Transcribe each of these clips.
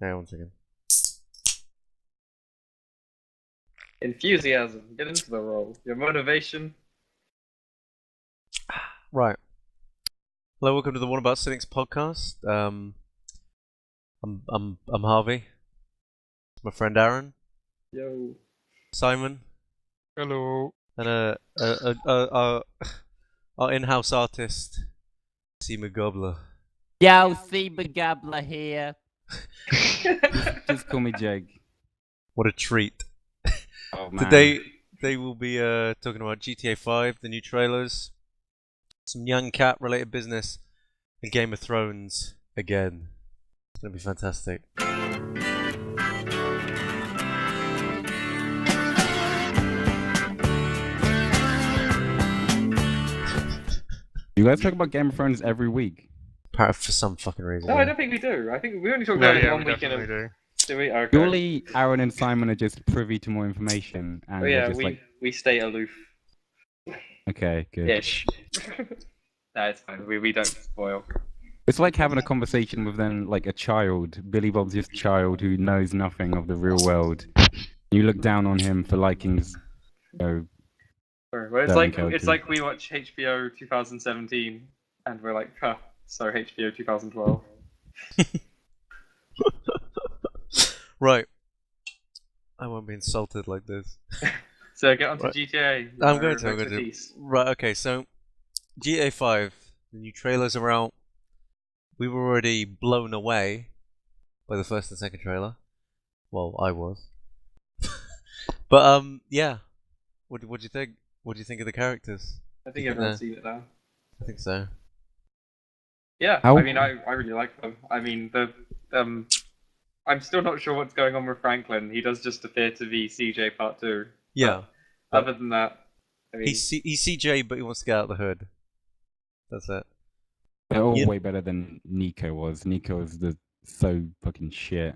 Hang on one second. Enthusiasm. Get into the role. Your motivation. Right. Hello, welcome to the One About Cynics podcast. I'm Harvey. My friend Aaron, Yo. Simon, Hello. and our in-house artist, Seema Gobler. Yo, Seeba Gabler here. Just call me Jake. What a treat! Oh man. Today they will be talking about GTA 5, the new trailers, some Nyan cat related business, and Game of Thrones again. It's gonna be fantastic. You guys talk about Game of Thrones every week. For some fucking reason. No, I don't think we do. I think we only talk No, about it yeah, one we week in a... definitely do. Do we? Okay. Surely Aaron and Simon are just privy to more information, and Oh, they're yeah, just like, we stay aloof. okay, good. Ish. No, it's fine. We don't spoil. It's like having a conversation with them like a child. Billy Bob's just a child who knows nothing of the real world. You look down on him for liking, Sorry, well, it's Certain like characters. we watch HBO 2017 and we're like, huh, so HBO 2012. Right. I won't be insulted like this. So get on to Right. GTA. I'm going to. expertise. Right, okay, so GTA 5, the new trailers are out. We were already blown away by the first and second trailer. Well, I was. But, yeah. What do you think? What do you think of the characters? I think Yeah. everyone's seen it now. I think so. Yeah, How- I mean, I really like them. I mean, I'm still not sure what's going on with Franklin. He does just appear to be CJ Part 2. Yeah. Other than that, I mean, He's CJ, but he wants to get out of the hood. That's it. they're all Yeah. way better than Nico was. Nico was so fucking shit.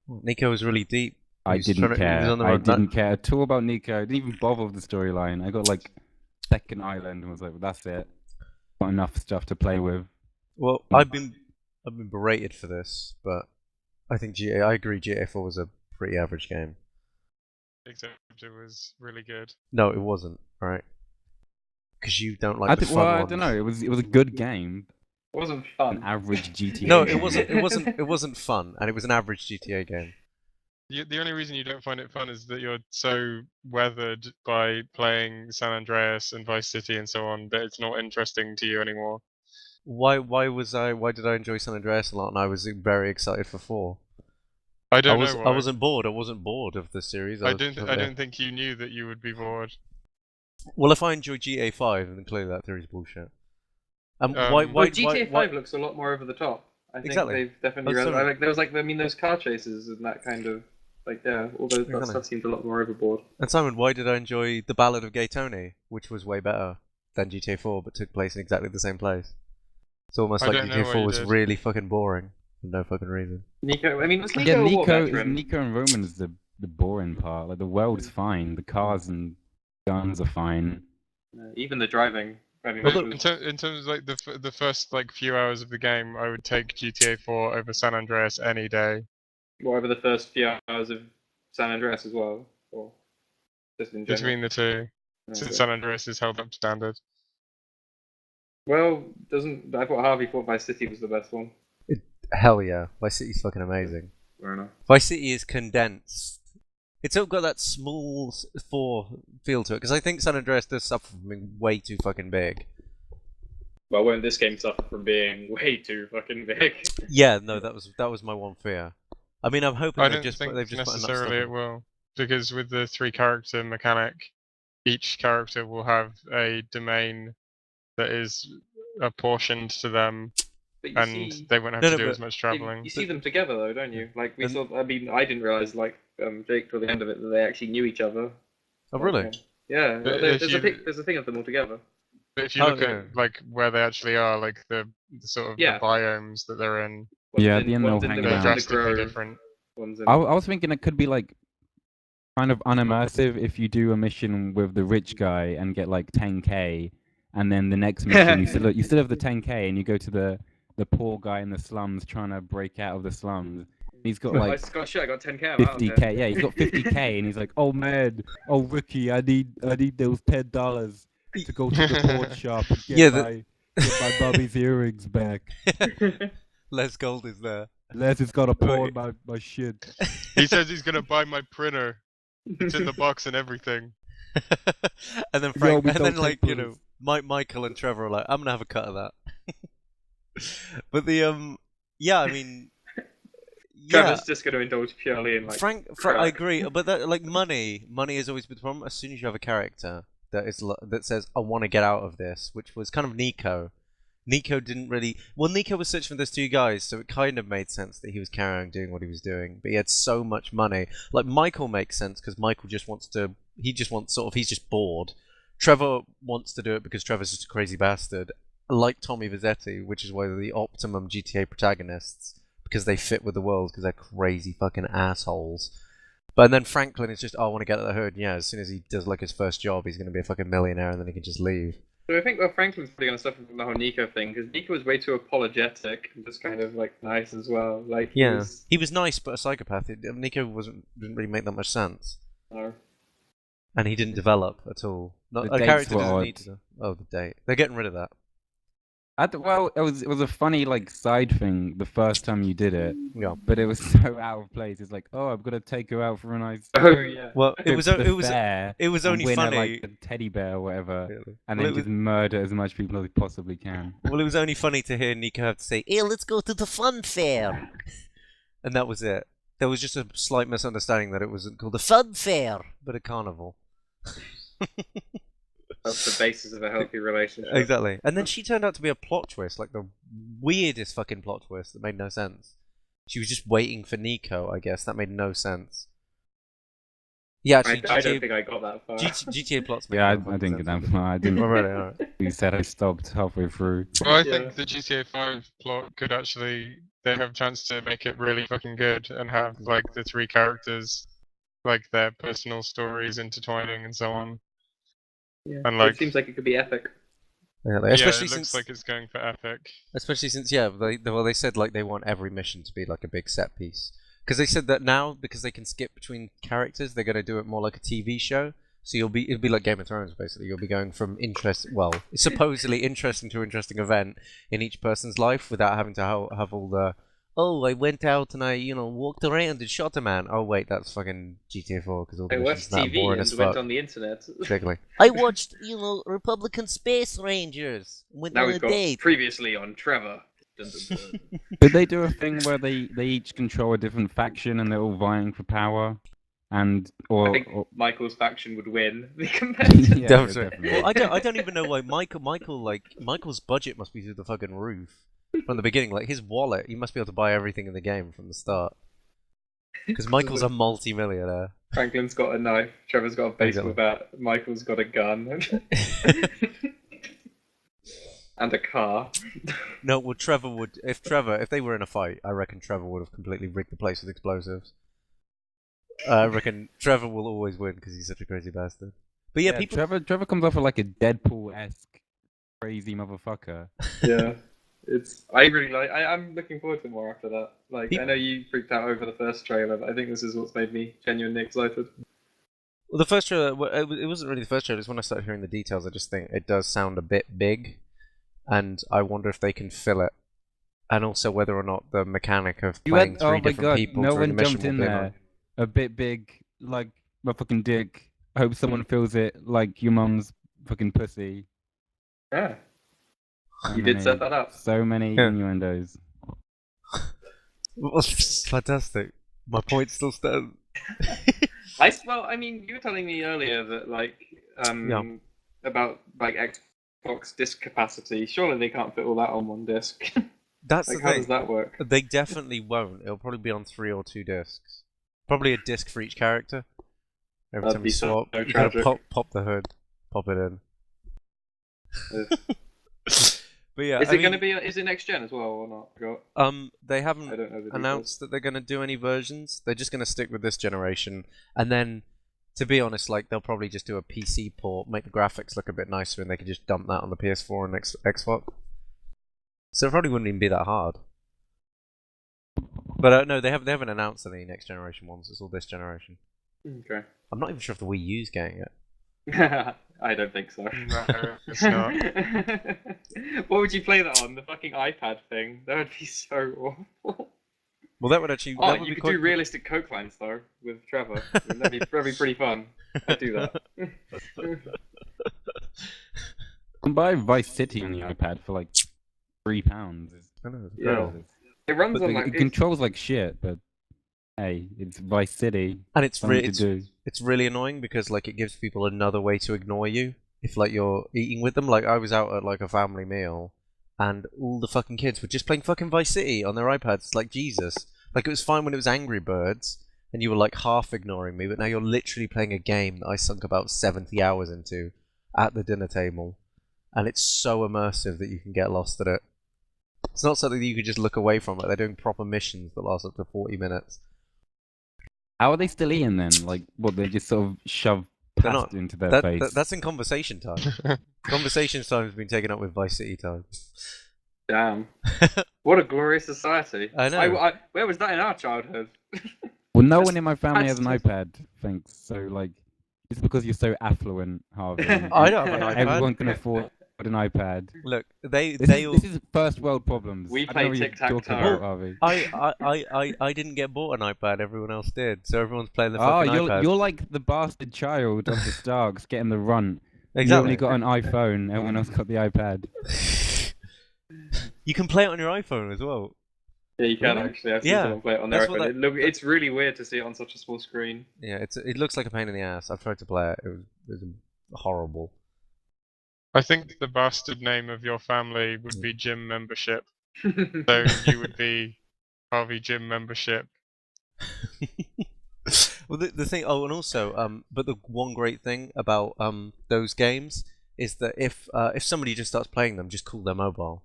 Nico was really deep. I He was didn't trying to- he was care. on the I road- didn't care at all about Nico. I didn't even bother with the storyline. I got like second island and was like, well, that's it. Got enough stuff to play with. Well, Yeah. I've been berated for this, but I think I agree. GTA 4 was a pretty average game. Except it was really good. No, it wasn't. All right, because you don't like I the think, fun well, I ones. don't know. It was a good game. it wasn't An fun. average GTA. No, game. it wasn't. It wasn't fun, and it was an average GTA game. The only reason you don't find it fun is that you're so weathered by playing San Andreas and Vice City and so on that it's not interesting to you anymore. Why did I enjoy San Andreas a lot, and I was very excited for 4? I don't know why. I wasn't bored. I wasn't bored of the series. I was- don't think you knew that you would be bored. Well, if I enjoy GTA 5, then clearly that theory's bullshit. Um, Why? But GTA 5 looks a lot more over the top. I think Exactly. they've definitely. Oh, sorry. like there was like those car chases and that kind of all those that Exactly. stuff seemed a lot more overboard. And Simon, why did I enjoy The Ballad of Gay Tony, which was way better than GTA 4, but took place in exactly the same place? It's almost I like don't know GTA why 4 you was did. really fucking boring for no fucking reason. Nico, I mean, was Nico Yeah, a war Nico veteran? and Roman is the boring part. Like the world's fine, the cars and guns are fine. Even the driving. I mean, But was- in terms of like the first like few hours of the game, I would take GTA 4 over San Andreas any day. or over the first few hours of San Andreas as well, or just in general. Between the two, Okay. since San Andreas is held up to standard. Well, I thought Harvey thought Vice City was the best one. Hell yeah, Vice City's fucking amazing. Fair enough. Vice City is condensed. It's all got that small 4 feel to it, because I think San Andreas does suffer from being way too fucking big. Well, won't this game suffer from being way too fucking big? Yeah, no, that was my one fear. I mean, I'm hoping I they've don't just think put enough stuff necessarily in. it will, because with the 3-character mechanic, each character will have a domain that is apportioned to them, But you and see, they won't have No, to no, do as but much you, traveling. you see them together though, don't you? Like we And- saw. I mean, I didn't realize like Jake till the end of it that they actually knew each other. Oh, really? Yeah, But there's if a you- there's a thing of them all together. But if you Oh, look yeah. at like where they actually are, like the sort of Yeah. the biomes that they're in, Yeah, at the end one's they'll in hang the, they're around. one's in the drastically grove, different. one's in. I was thinking it could be like kind of unimmersive if you do a mission with the rich guy and get like 10k, and then the next mission you still have the 10k and you go to the poor guy in the slums trying to break out of the slums, He's got I like got shit. I got 10k. I'm out of here. 50k. Yeah, he's got 50k, and he's like, "Oh man, oh Ricky, I need those $10 to go to the pawn shop and Yeah, get my mommy's earrings back. Les Gold is there. Les has got to pawn my shit." He says he's gonna buy my printer. It's in the box and everything. And then Frank, we and don't then take like bullets. Michael and Trevor are like, I'm gonna have a cut of that. But the yeah, I mean, yeah, Trevor's just going to indulge purely in like. Frank, I agree, but that like money has always been the problem. As soon as you have a character that says I want to get out of this, which was kind of Nico. Nico didn't really. Well, Nico was searching for those two guys, so it kind of made sense that he was carrying doing what he was doing. But he had so much money. Like Michael makes sense because Michael just wants to. He just wants sort of. He's just bored. Trevor wants to do it because Trevor's just a crazy bastard, like Tommy Verzetti, which is why they're the optimum GTA protagonists because they fit with the world because they're crazy fucking assholes. But then Franklin is just, oh, I want to get out of the hood. And yeah, as soon as he does like his first job, he's going to be a fucking millionaire, and then he can just leave. So I think Franklin's probably going to suffer from the whole Nico thing because Nico was way too apologetic and just kind of like nice as well. Like he was nice but a psychopath. Nico didn't really make that much sense, and he didn't develop at all. Not The a dates character were doesn't odd. need to. Oh, the date. They're getting rid of that. Well, it was a funny like side thing the first time you did it, Yeah. but it was so out of place. It's like, oh, I'm gonna take her out for a nice Oh yeah. Well, trip to the fair it was and only win her, funny. like a teddy bear or whatever, Really. and Well, then it just murder as much people as he possibly can. Well, it was only funny to hear Nico have to say, "Hey, let's go to the fun fair," and that was it. There was just a slight misunderstanding that it wasn't called a fun fair, but a carnival. That's the basis of a healthy relationship. Exactly. And then she turned out to be a plot twist, like the weirdest fucking plot twist that made no sense. She was just waiting for Nico, I guess. That made no sense. Yeah, actually, I don't think I got that far. GTA plots make Yeah, I no fucking didn't get sense. that far. I didn't. Alright, alright. You said I stopped halfway through. Well, I Yeah. think the GTA 5 plot could actually, they have a chance to make it really fucking good and have like the three characters, like their personal stories intertwining and so on. Yeah. And like, It seems like it could be epic. Yeah, yeah, especially it since, looks like it's going for epic. yeah, they said like they want every mission to be like a big set piece. Because they said that now, because they can skip between characters, they're going to do it more like a TV show. So it'll be like Game of Thrones, basically. You'll be going from supposedly interesting to interesting event in each person's life without having to have all the, oh, I went out and I, walked around and shot a man. Oh, wait, that's fucking GTA 4 because all the I missions watched are that TV boring and as went fuck. on the internet. Exactly. I watched, Republican Space Rangers. Went Now on we've a got date. previously on Trevor. Dun, dun, dun. Did they do a thing where they each control a different faction and they're all vying for power? And I think or Michael's faction would win the competitive. yeah, Definitely. Well, I don't even know why Michael's budget must be through the fucking roof from the beginning. Like his wallet, he must be able to buy everything in the game from the start. Because Michael's a multi-millionaire. Franklin's got a knife. Trevor's got a baseball Exactly. bat. Michael's got a gun. And a car. No, well, Trevor would. If they were in a fight, I reckon Trevor would have completely rigged the place with explosives. I reckon Trevor will always win because he's such a crazy bastard. But yeah, people. Trevor comes off like a Deadpool-esque crazy motherfucker. Yeah. I really like. I'm looking forward to more after that. Like, I People- know you freaked out over the first trailer, but I think this is what's made me genuinely excited. Well, the first trailer, it wasn't really the first trailer. It's when I started hearing the details. I just think it does sound a bit big, and I wonder if they can fill it, and also whether or not the mechanic of playing three different people no during one the mission jumped in will be there. enough. A bit big, like my fucking dick. I hope someone feels it like your mum's fucking pussy. Yeah. So You did many- set that up. So many Yeah. innuendos. Well, fantastic. My point still stands. I mean, you were telling me earlier that like about like Xbox disk capacity. Surely they can't fit all that on one disc. That's Like, the how thing. does that work? They definitely won't. It'll probably be on 3 or 2 discs. Probably a disc for each character. Every That'd time be you so swap, you tragic. gotta pop the hood, pop it in. But yeah, Is I it mean, going to be? Is it next gen as well or not? I forgot. they I haven't don't know the details. announced that they're gonna do any versions. They're just gonna stick with this generation, and then, to be honest, like they'll probably just do a PC port, make the graphics look a bit nicer, and they can just dump that on the PS4 and Xbox. So it probably wouldn't even be that hard. But no, they haven't announced any next generation ones. It's all this generation. Okay. I'm not even sure if the Wii U's getting it. I don't think so. No, it's not. What would you play that on? The fucking iPad thing? That would be so awful. Well, that would actually. Oh, that would you be could do realistic coke lines though with Trevor. That'd be pretty fun. I'd do that. You can buy Vice City on the iPad for like £3. I know, it's Yeah. incredible. It runs But on like it controls like shit, but hey, it's Vice City. And it's Something to do. it's really annoying because like it gives people another way to ignore you if like you're eating with them. Like I was out at like a family meal, and all the fucking kids were just playing fucking Vice City on their iPads. Like Jesus, like it was fine when it was Angry Birds, and you were like half ignoring me, but now you're literally playing a game that I sunk about 70 hours into at the dinner table, and it's so immersive that you can get lost at it. It's not something that you could just look away from it. They're doing proper missions that last up to 40 minutes. How are they still eating then? Like, what, they just sort of shove They're past not. into their face? That's in conversation time. Conversation time has been taken up with Vice City time. damn. What a glorious society. I know. Where was that in our childhood? Well, no one in my family has an that's- iPad, thanks. So, like, it's because you're so affluent, Harvey. I don't have an iPad. Everyone can afford an iPad. Look, they all. This is first world problems. We I don't play know what you're tic-tac-toe. talking about, Harvey. I didn't get bought an iPad. Everyone else did. So everyone's playing the Oh, fucking iPad. you're like the bastard child of the Starks getting the runt. You Exactly. only got an iPhone. Everyone else got the iPad. You can play it on your iPhone as well. Yeah, you can Really? actually. I've seen Yeah, someone play it on their that's what iPhone. It's really weird to see it on such a small screen. Yeah, it looks like a pain in the ass. I've tried to play it. It was horrible. I think the bastard name of your family would be gym membership. So you would be Harvey Gym Membership. Well, the thing. Oh, and also, but the one great thing about those games is that if somebody just starts playing them, just call their mobile.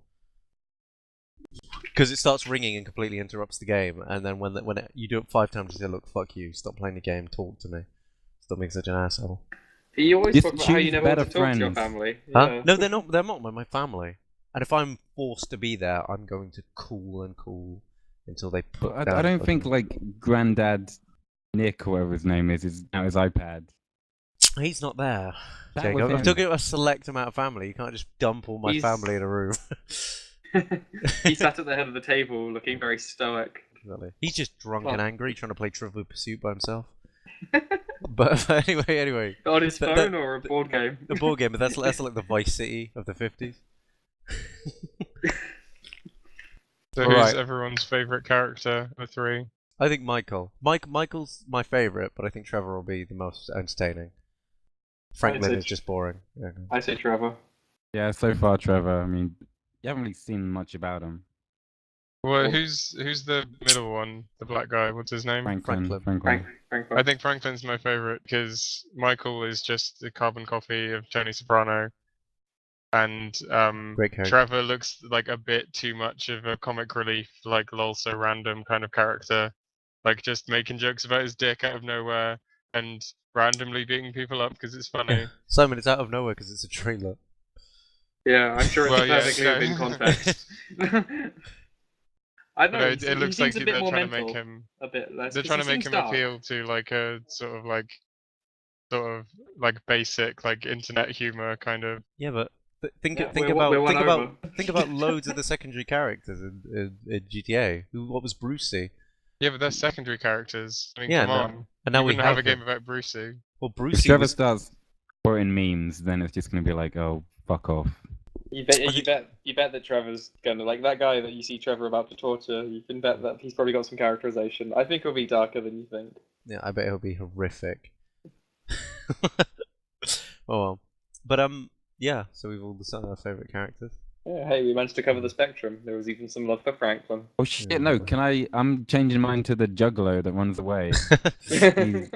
Because it starts ringing and completely interrupts the game, and then when you do it 5 times, you say, "Look, fuck you! Stop playing the game. Talk to me. Stop being such an asshole." You always Just talk about how you choose never want to better talk to your friends. family. Huh? Yeah. No, they're not. They're not my family. And if I'm forced to be there, I'm going to cool until they put. But down I don't fucking- think like Granddad Nick, or whatever his name is now his iPad. He's not there. That Jake, was I'm him. talking about a select amount of family. You can't just dump all my He's- family in a room. He sat at the head of the table looking very stoic. Exactly. He's just drunk Well- and angry, trying to play Trivial Pursuit by himself. But anyway, On his That- phone or a board game? the board game. But that's like the Vice City of the 50s. So Alright. who's everyone's favourite character of the 3? I think Michael's my favourite, but I think Trevor will be the most entertaining. Franklin say is just boring. Yeah. I say Trevor. Yeah, so far, Trevor. I mean, you haven't really seen much about him. Well, Well- who's the middle one? The black guy. What's his name? Franklin. Frank. I think Franklin's my favourite because Michael is just a carbon copy of Tony Soprano, and Great character. Trevor looks like a bit too much of a comic relief, like lol so random kind of character, like just making jokes about his dick out of nowhere and randomly beating people up because it's funny. Simon, it's out of nowhere because it's a trailer. Yeah, I'm sure it's Well, yeah, perfectly no. within context. I don't But know. it looks like a bit they're more trying to mental, make him. a bit less. They're 'cause trying he to make seems him dark. appeal to like a sort of basic like internet humor kind of. Yeah, but think Yeah, think we're about won think about over. think about loads of the secondary characters in GTA. What was Brucey? Yeah, but they're secondary characters. I mean, Yeah, come no. on. And now You we wouldn't have a him. game about Brucey. Well, If Brucey Trevor was. starts quoting memes, then it's just gonna be like, oh, fuck off. You bet that Trevor's gonna like that guy that you see Trevor about to torture. You can bet that he's probably got some characterization. I think it'll be darker than you think. Yeah, I bet it'll be horrific. Oh well, but yeah. So we've all decided our favorite characters. Yeah, hey, we managed to cover the spectrum. There was even some love for Franklin. Oh shit, Yeah. no, I'm changing mine to the juggalo that runs away.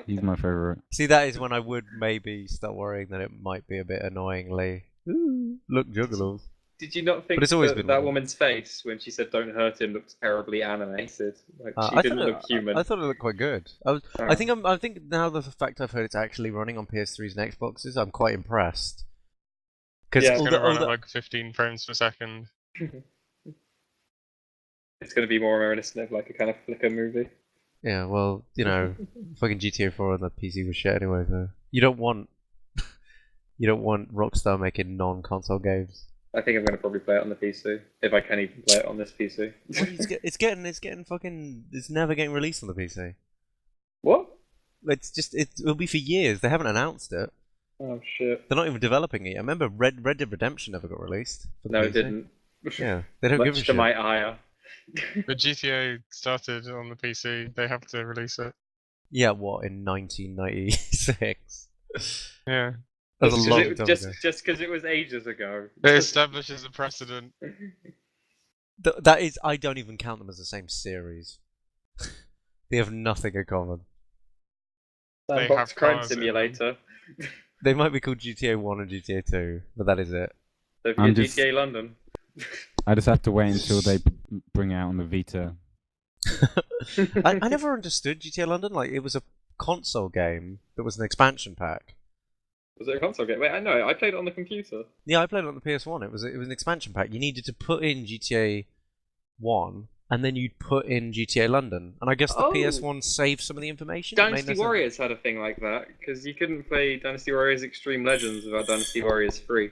He's my favorite. See, that is when I would maybe start worrying that it might be a bit annoyingly. Ooh, look, juggalos. Did you not think But it's always that, been that like that. woman's face when she said "Don't hurt him" looked terribly animated? Like she I didn't thought look human. I thought it looked quite good. I Oh. think now the fact I've heard it's actually running on PS3s and Xboxes, I'm quite impressed. Because Yeah. It's all gonna the, run all at the, like 15 frames per second. It's going to be more reminiscent of like a kind of flicker movie. Yeah, well, you know, fucking GTA 4 on the PC was shit anyway. So you don't want Rockstar making non-console games. I think I'm going to probably play it on the PC if I can even play it on this PC. It's never getting released on the PC. What? It'll be for years. They haven't announced it. Oh shit! They're not even developing it. I remember Red Dead Redemption never got released. For the No, PC. it didn't. Yeah, they don't give a Much to shit. my ire. But GTA started on the PC. They have to release it. Yeah, what, in 1996? Yeah. That was a long time ago. Just because it was ages ago. It establishes a precedent. That is, I don't even count them as the same series. They have nothing in common. They Sandbox have Crime cars in Simulator. They might be called GTA 1 and GTA 2, but that is it. Don't I'm forget just- GTA London. I just have to wait until they bring it out on the Vita. I never understood GTA London. Like, it was a console game that was an expansion pack. Was it a console game? Wait, I know. I played it on the computer. Yeah, I played it on the PS1. It was an expansion pack. You needed to put in GTA 1, and then you'd put in GTA London. And I guess the Oh. PS1 saved some of the information. It made no Dynasty sense. Warriors had a thing like that because you couldn't play Dynasty Warriors Extreme Legends without Dynasty Warriors 3.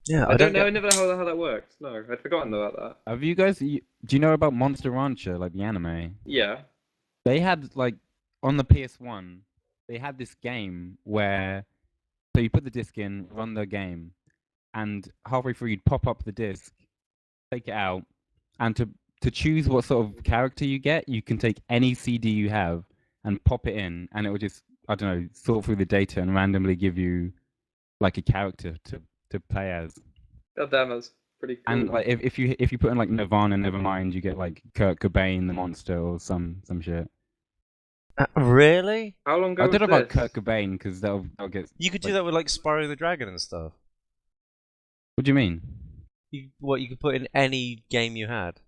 Yeah, I don't know. I never know how that works. No, I'd forgotten about that. Have you guys? Do you know about Monster Rancher, like the anime? Yeah. They had like on the PS1, they had this game where so you put the disc in, run the game, and halfway through you'd pop up the disc, take it out, and to choose what sort of character you get, you can take any CD you have and pop it in, and it will just sort through the data and randomly give you like a character to play as. God damn, that's pretty cool. And like if you put in like Nirvana, Nevermind, you get like Kurt Cobain, the monster, or some shit. Really? How long ago I don't know was about this? Kurt Cobain because that'll get. You could do that with like Spyro the Dragon and stuff. What do you mean? You could put in any game you had.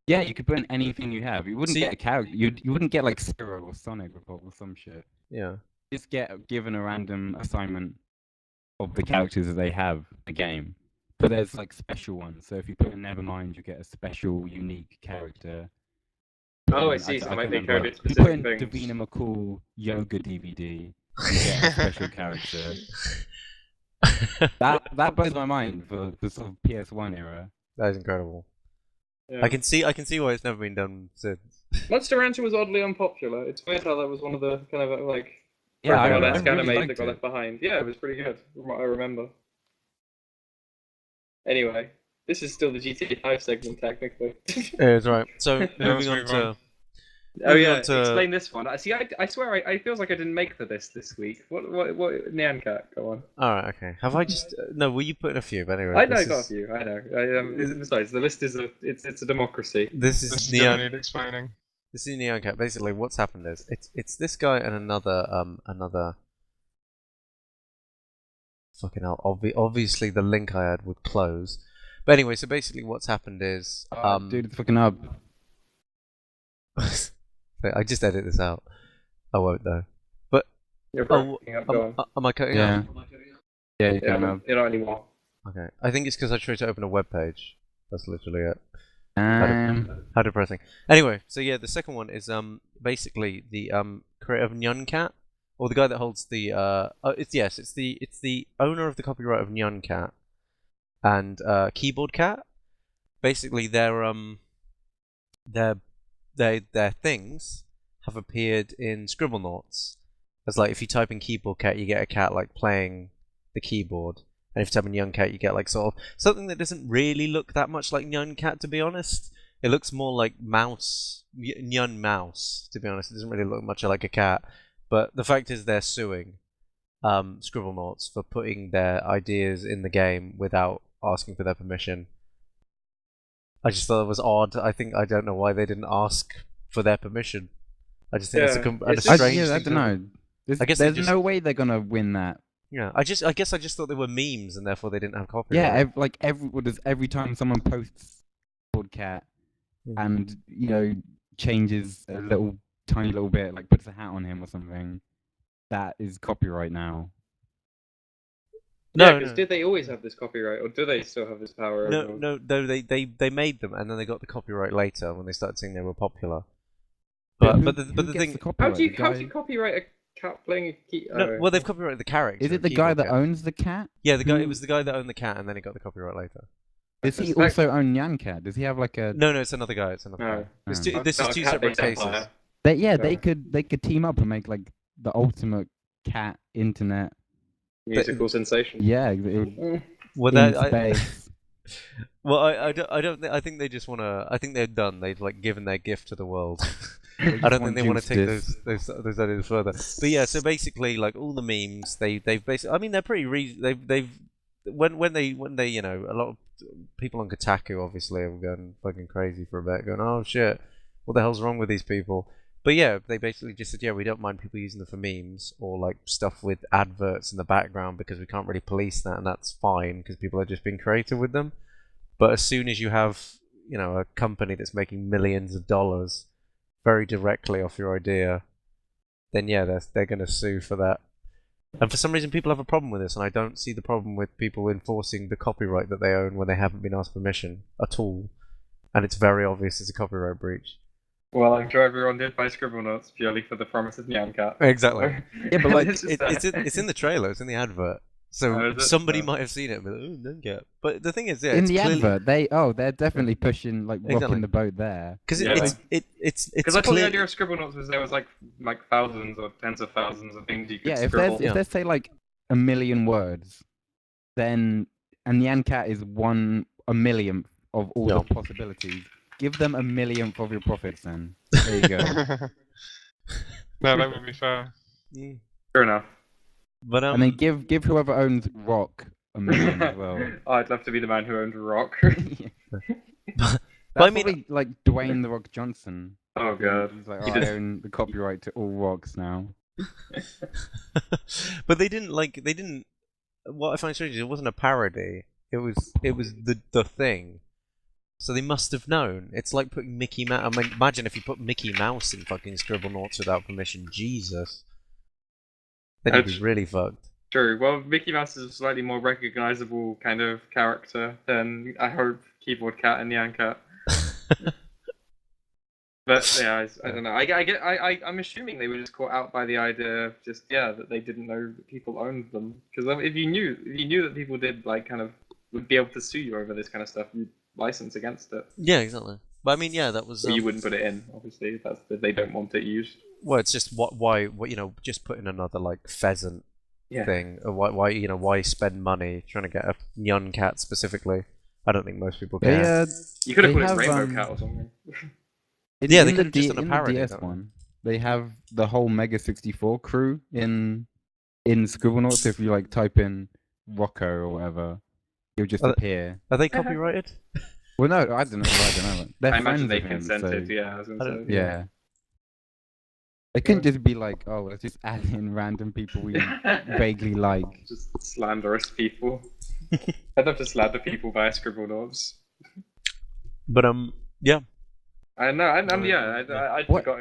Yeah, you could put in anything you have. You wouldn't See- get a character. You wouldn't get like Spyro or Sonic or some shit. Yeah. Just get given a random assignment of the characters that they have in the game. But there's like special ones. So if you put in Nevermind, you get a special, unique character. Oh, I And see. So it might can't be remember. coded If you put in specific things. Davina McCall yoga DVD, you get a special character. That blows my mind for the sort of PS1 era. That is incredible. Yeah. I can see why it's never been done since. Monster Rancher was oddly unpopular. It's weird how that was one of the kind of like Yeah, I Pokemon-esque really anime liked that got it. left behind. Yeah, it was pretty good, from what I remember. Anyway, this is still the GTA 5 segment, technically. Yeah, that's right. So let's moving on move to. on. Oh moving yeah, on to- explain this one. See, I swear, it feels like I didn't make this week. What, Nyan Cat, go on. All right, okay. Have I just no? Were you putting a few? But anyway, I know, this got a is- few. I know. Besides, the list is it's a democracy. This This is is gonna Nyan. need explaining. This is Nyan Cat. Basically, what's happened is it's this guy and another. Fucking hell! Obviously, the link I had would close. But anyway, so basically, what's happened is Dude, it's fucking up. I just edit this out. I won't though. You're Oh, breaking up, go on. am I cutting Yeah. out? Yeah, you Yeah, can have. you're not anymore. Okay. I think it's because I tried to open a web page. That's literally it. Um, How depressing. Anyway, so yeah, the second one is basically the creator of Nyan Cat, or the guy that holds the it's the owner of the copyright of Nyan Cat and Keyboard Cat. Basically, their things have appeared in Scribblenauts. As like if you type in Keyboard Cat, you get a cat like playing the keyboard. And if you type in Nyan Cat, you get like sort of something that doesn't really look that much like Nyan Cat, to be honest. It looks more like Nyan Mouse, to be honest. It doesn't really look much like a cat. But the fact is they're suing Scribblenauts for putting their ideas in the game without asking for their permission. I just thought it was odd. I don't know why they didn't ask for their permission. I just think Yeah, it's it's a just- strange I thing don't to- know. There's, I guess they there's just- no way they're gonna win that. Yeah, I guess I just thought they were memes and therefore they didn't have copyright. Yeah, every time someone posts podcast and changes a tiny little bit, like puts a hat on him or something, that is copyright now. No, because did they always have this copyright, or do they still have this power? no. They made them, and then they got the copyright later when they started saying they were popular. But the thing, how do you copyright a cat playing a key? no, well, they've copyrighted the character. Is it the guy that owns the cat? Yeah, the guy. It was the guy that owned the cat, and then he got the copyright later. Does he also own Nyan Cat? Does he have like a? No, it's another guy. It's another guy. This is two separate cases. They could team up and make like the ultimate cat internet musical sensation. Yeah. Well, well, I don't think. I think they just want to. I think they're done. They've like given their gift to the world. I don't think they want to take those ideas further. But yeah, so basically, like all the memes, they've basically. I mean, they're pretty. They've when they you know, a lot of people on Kotaku obviously are going fucking crazy for a bit, going, oh shit, what the hell's wrong with these people? But yeah, they basically just said, yeah, we don't mind people using them for memes or like stuff with adverts in the background because we can't really police that, and that's fine because people are just being creative with them. But as soon as you have, you know, a company that's making millions of dollars very directly off your idea, then yeah, they're going to sue for that. And for some reason, people have a problem with this, and I don't see the problem with people enforcing the copyright that they own when they haven't been asked permission at all. And it's very obvious it's a copyright breach. Well, I'm sure everyone did buy Scribblenauts purely for the promise of Nyan Cat. Exactly. Yeah, but like, it's in the trailer, it's in the advert. So somebody might have seen it and be like, oh, Nyan Cat. But the thing is, yeah, in it's the clearly... advert, they're definitely pushing, like, rocking the boat there. Because it's because I thought the idea of Scribblenauts was there was like thousands or tens of thousands of things you could scribble. If there's say like 1 million words, then and Nyan Cat is 1/1,000,000th of all the possibilities. Give them 1/1,000,000th of your profits, then. There you go. No, that would be fair. Fair enough. But and then give whoever owns Rock 1,000,000 as well. Oh, I'd love to be the man who owned Rock. That's probably like Dwayne the Rock Johnson. Oh god. He's like, I own the copyright to all rocks now. But they didn't. What I find strange is it wasn't a parody. It was the thing. So they must have known. It's like putting Mickey Mouse. I mean, imagine if you put Mickey Mouse in fucking Scribblenauts without permission. Jesus. Then you'd be really fucked. True. Well, Mickey Mouse is a slightly more recognizable kind of character than, I hope, Keyboard Cat and Nyan Cat. But yeah, I don't know. I'm assuming they were just caught out by the idea of just that they didn't know that people owned them. Because if you knew that people did would be able to sue you over this kind of stuff, you'd license against it. Yeah, exactly. But I mean, yeah, that was. You wouldn't put it in, obviously. That's if they don't want it used. Well, it's just why just put in another like pheasant thing. Or why spend money trying to get a Nyan Cat specifically? I don't think most people care. You could have put it Rainbow Cat or something. They could have just done a parody. In the DS one, they have the whole Mega 64 crew in Scribblenauts. So if you like type in Rocco or whatever, he'll just appear. Are they copyrighted? Well, no, I don't know. I imagine they consented. I was gonna say. Yeah. They couldn't just be like, oh, let's just add in random people we vaguely like. Just slanderous people. I'd love to slander people via Scribblenauts. But yeah. I know, I'd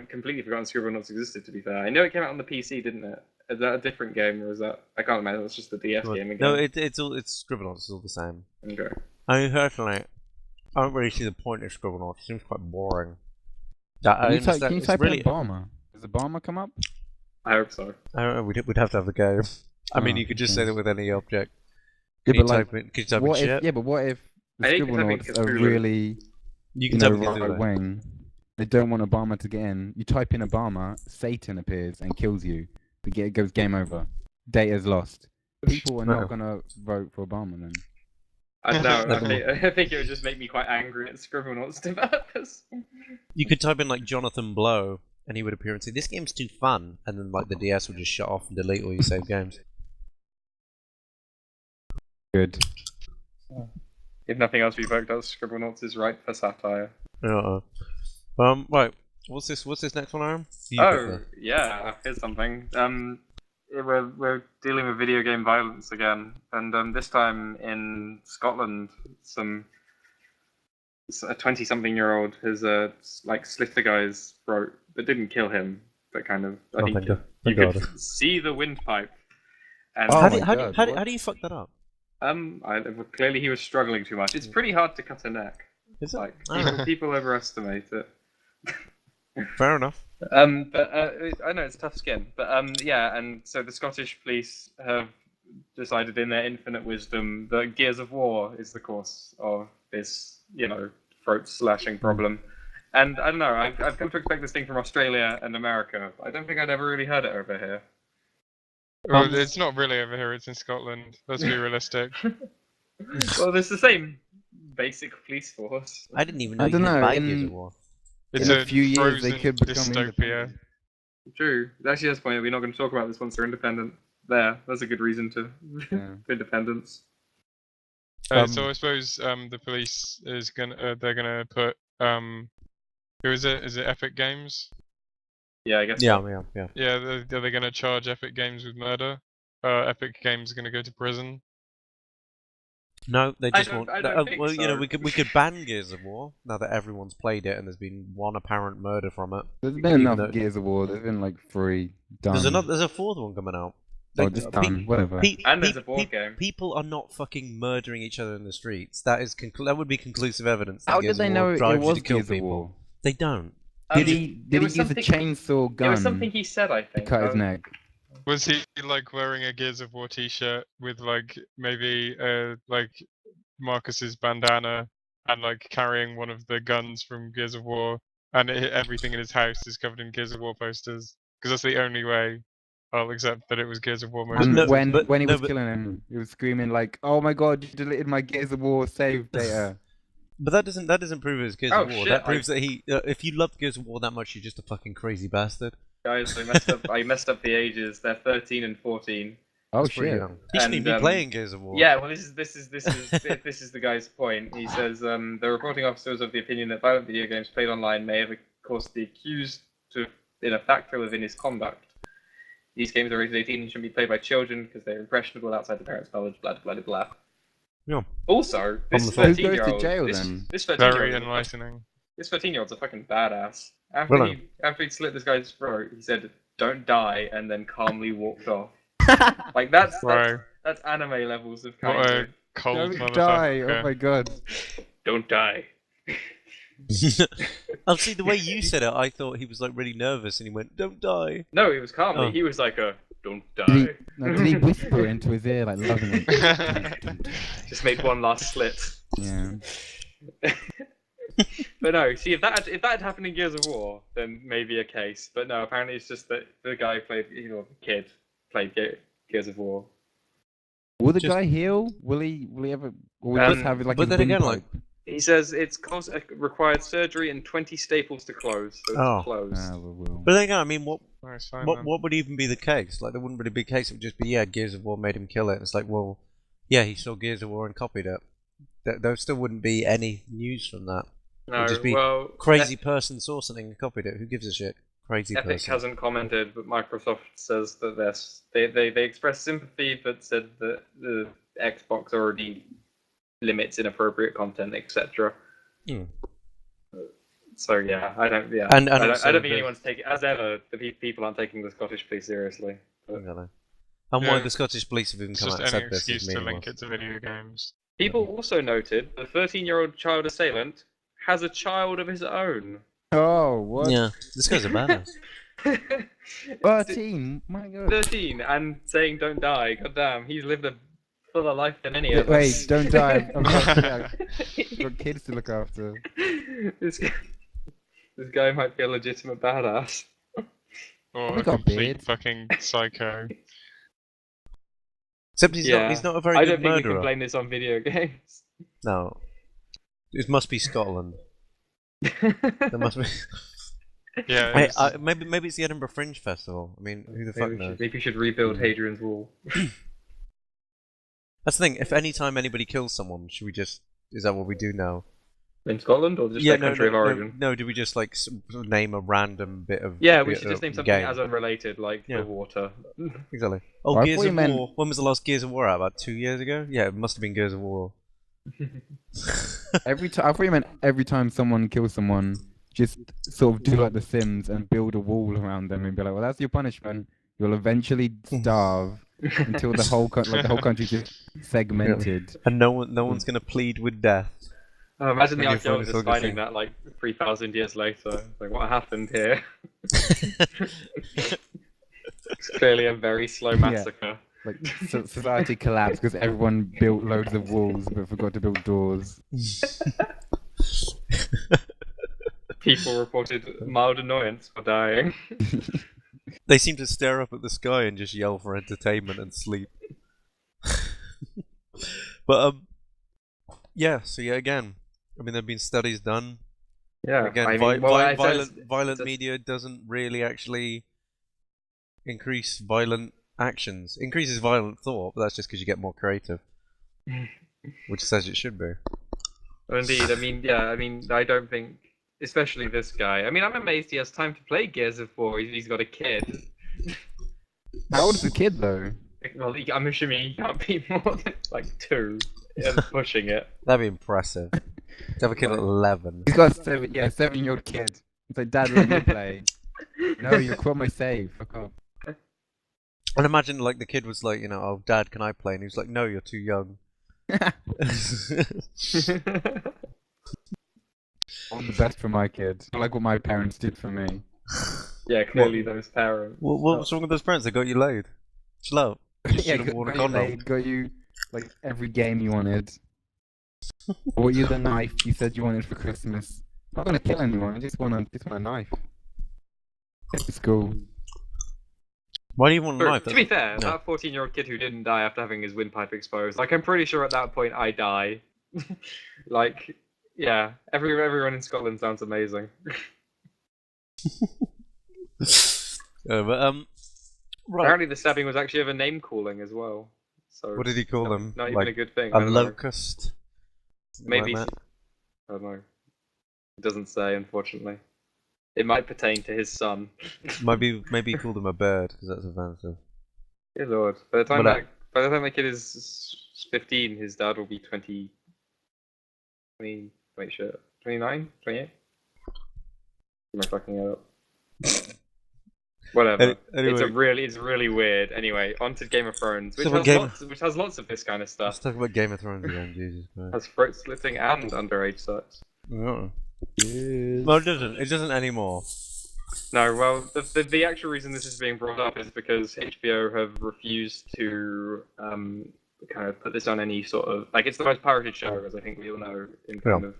completely forgotten Scribblenauts existed, to be fair. I know it came out on the PC, didn't it? Is that a different game, or is that... I can't imagine, it's just the DS game again. No, it's Scribblenauts, it's all the same. Okay. I mean, personally, I don't really see the point of Scribblenauts. It seems quite boring. Can you type in Obama? Does Obama come up? I hope so. I don't know, we'd have to have the game. I mean, you could just say that with any object. Could you type in shit? Yeah, but what if the Scribblenauts are really... You can type right wing. They don't want Obama to get in. You type in Obama, Satan appears and kills you. It goes game over. Data's lost. People are not gonna vote for Obama then. I don't know. I think it would just make me quite angry at Scribblenauts developers. You could type in like Jonathan Blow, and he would appear and say, "This game's too fun," and then like the DS would just shut off and delete all your saved games. Good. If nothing else, we vote out Scribblenauts is right for satire. Right. What's this next one, Aaron? Here's something. We're dealing with video game violence again, and this time in Scotland, a 20-something-year-old has slit the guy's throat, but didn't kill him. But kind of, I think you could see the windpipe. And how do you fuck that up? Clearly he was struggling too much. It's pretty hard to cut a neck. Is it? Like Oh, people overestimate it. fair enough. But I know it's tough skin. But yeah, and so the Scottish police have decided in their infinite wisdom that Gears of War is the cause of this, throat slashing problem. And I don't know, I've come to expect this thing from Australia and America. I don't think I'd ever really heard it over here. Well, it's not really over here. It's in Scotland. Let's be realistic. Well, there's the same basic police force. I didn't even know I you don't could know, buy in- Gears of War. It's In a few years, they frozen could become dystopia. independent. True. Actually, that's the point. We're not going to talk about this once they're independent. That's a good reason to Yeah. for independence. So I suppose the police is they're gonna put who is it? Is it Epic Games? Yeah, I guess. Yeah, So. yeah. Yeah, they're gonna charge Epic Games with murder. Epic Games is gonna go to prison. No, they just don't- want. I don't think well, so. we could ban Gears of War now that everyone's played it and there's been one apparent murder from it. There's been Even enough though- Gears of War. There's been like 3 done. There's a fourth one coming out. Oh, Like, just pe- done. Whatever. And there's a board game. People are not fucking murdering each other in the streets. That is that would be conclusive evidence. That How Gears did they of know War it drives you was to kill Gears of people. War? They don't. Did Um, he there use was a something- chainsaw There was gun something he said, I to think. cut his neck? Was he like wearing a Gears of War T-shirt with like maybe like Marcus's bandana and like carrying one of the guns from Gears of War, and everything in his house is covered in Gears of War posters? Because that's the only way I'll accept that it was Gears of War. And No, when he no, was but- killing him, he was screaming like, "Oh my god, you deleted my Gears of War save data." But that doesn't prove it's Gears Oh, of War. shit, That proves that he. If you loved Gears of War that much, you're just a fucking crazy bastard. Guys, I messed up the ages. They're 13 and 14. Oh That's pretty shit! young. He shouldn't And, even be playing Gears of War. Yeah, well, this is this is the guy's point. He says the reporting officer was of the opinion that violent video games played online may have caused the accused to, in a factor within his conduct. These games are rated 18 and shouldn't be played by children because they're impressionable outside the parents' knowledge. Blah blah blah blah. Yeah. Also, this Who goes to 13-year-old. jail this, then? This Very 13-year-old. enlightening. This 13-year-old's a fucking badass. Really? After he slit this guy's throat, he said, "Don't die," and then calmly walked off. Like that's Right. that's anime levels of What a kind. cold Don't motherfucker. die! Oh my god! Don't die. Oh, see, the way you said it, I thought he was like really nervous, and he went, "Don't die." No, he was calmly. Oh. He was like "Don't Did he, die." did he whisper into his ear like lovingly? Just made one last slit. Yeah. But no, see if that had happened in Gears of War, then maybe a case. But no, apparently it's just that the guy played, the kid played Gears of War. Will the Just- guy heal? Will he ever? Or will he just have like but his then again, windpipe? He says it's required surgery and 20 staples to close. So it's Oh. closed. Ah, well. But then again, I mean, Nice, fine what then. would even be the case? Like, there wouldn't really be a case. It would just be, yeah, Gears of War made him kill it. It's like, well, yeah, he saw Gears of War and copied it. There still wouldn't be any news from that. No, It'd just be well, Crazy person saw something and copied it. Who gives a shit? Crazy Epic person. hasn't commented, but Microsoft says that they expressed sympathy, but said that the Xbox already limits inappropriate content, etc. Hmm. So yeah, I don't. Yeah, And I don't also think the- anyone's taking. As ever, the people aren't taking the Scottish police seriously. But Exactly. And why Yeah. the Scottish police have even It's come just out and any said this excuse is to link meaningless. it to video games. people also noted the 13-year-old child assailant has a child of his own. Oh, what? Yeah, this guy's a badass. 13. My god. 13 and saying "Don't die." God damn, he's lived a fuller life than any of Wait, us. don't die. I've got kids to look after. this guy might be a legitimate badass. Or He a got a complete beard. fucking psycho. Except he's not a very I good don't think we murderer. can blame this on video games. No. It must be Scotland. There must be. Yeah, Hey, it's- maybe it's the Edinburgh Fringe Festival. I mean, who the fuck knows? Maybe we should rebuild Hadrian's Wall. That's the thing. If any time anybody kills someone, should we just? Is that what we do now? In Scotland or just their country of origin? No, do we just like name a random bit of? Yeah, we bit should just of name something game? as unrelated, like Yeah. the water. Exactly. Oh, Oh, I Gears thought you of meant- War. When was the last Gears of War out? About 2 years ago? Yeah, it must have been Gears of War. I thought you meant every time someone kills someone, just sort of do like The Sims and build a wall around them and be like, well, that's your punishment. You'll eventually starve until the whole country just segmented. And no one's gonna plead with death. Oh, imagine the When you find this archaeologists sort of finding thing. that like 3,000 years later. Like, what happened here? It's clearly a very slow Yeah. massacre. Like society collapsed because everyone built loads of walls but forgot to build doors. People reported mild annoyance for dying. They seem to stare up at the sky and just yell for entertainment and sleep. But yeah. So yeah, again, I mean, there've been studies done. Yeah, Again, I mean, well, it says- violent it's a- media doesn't really actually increase violent actions. Increases violent thought, but that's just because you get more creative, which says it should be. Indeed, I mean, yeah, I mean, I don't think, especially this guy. I mean, I'm amazed he has time to play Gears of War. He's got a kid. How old is the kid though? Well, I'm assuming he can't be more than like 2 and pushing it. That'd be impressive. To have a kid at 11. He's got a 7-year-old kid. It's like, Dad, let me play. No, you'll quit my save. Fuck off. And imagine like the kid was like, you know, oh, Dad, can I play? And he was like, no, you're too young. I want the best for my kid. I like what my parents did for me. Yeah, clearly those parents. What's wrong with those parents? They got you laid. Chill out. You should have worn a condom. Got you like every game you wanted. Bought you the knife you said you wanted for Christmas. I'm not gonna kill anyone. I just want a knife. It's cool. Why do you want a knife? To be fair, No. that 14-year-old kid who didn't die after having his windpipe exposed, like, I'm pretty sure at that point I die. Like, yeah, everyone in Scotland sounds amazing. Right. Apparently the stabbing was actually of a name calling as well. So What did he call them? Not even Like a good thing. a I don't know. locust? Maybe. Like I don't know. It doesn't say, unfortunately. It might pertain to his son. that? Maybe he called him a bird because that's offensive. Good lord. By the time But, by the time the kid is 15, his dad will be 20. Wait, shit. 29? 28? Am I fucking it up? Whatever. Anyway. It's really weird. Anyway, on to Game of Thrones, which So what has lots of this kind of Let's stuff. talk about Game of Thrones again, Jesus Christ. Has throat slitting and underage sex. No. Well, it doesn't. It doesn't anymore. No, well, the actual reason this is being brought up is because HBO have refused to kind of put this on any sort of, like, it's the most pirated show, as I think we all know, in kind of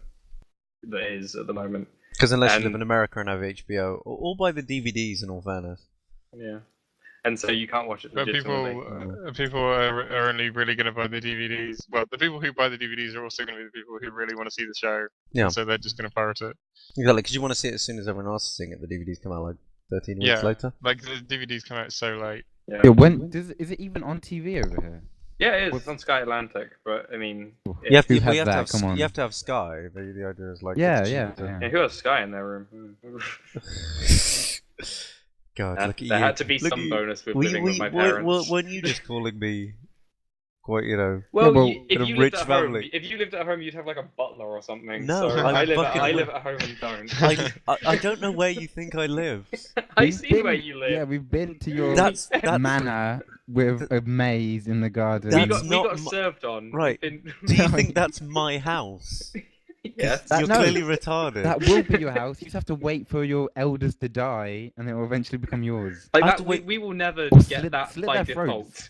that is at the moment. Because unless you live in America and have HBO, or buy the DVDs, in all fairness. Yeah, and so you can't watch it But legitimately. people are only really going to buy the DVDs. Well, the people who buy the DVDs are also going to be the people who really want to see the show. Yeah. So they're just going to pirate it. Exactly, because you want to see it as soon as everyone else is seeing it. The DVDs come out like 13 weeks Yeah. later. Like the DVDs come out so late. Yeah, Yeah, when is it even on TV over here? yeah, it is. It's on Sky Atlantic, but I mean, You have to, Who has you have that? to have, Come on. you have to have Sky. The idea is like Yeah, it's yeah, cheap to- yeah. yeah, who has Sky in their room? God, look at you. There had to be Look some at you. bonus with living with my weren't parents. you just calling me quite, you know? Well, well, if in a you rich lived at home, family. if you lived at home, you'd have like a butler or something. No, so I'm I live fucking- at home and don't. I don't know where you think I live. I We've see been- where you live. Yeah, we've been to your That's manor with a maze in the garden. we That's got not served on. Right. We've been- Do you think that's my house? yes. You're No. clearly retarded. That will be your house. You just have to wait for your elders to die, and it will eventually become yours. Like I have that, to wait- we will never Or get slit- that slit by their default. throats.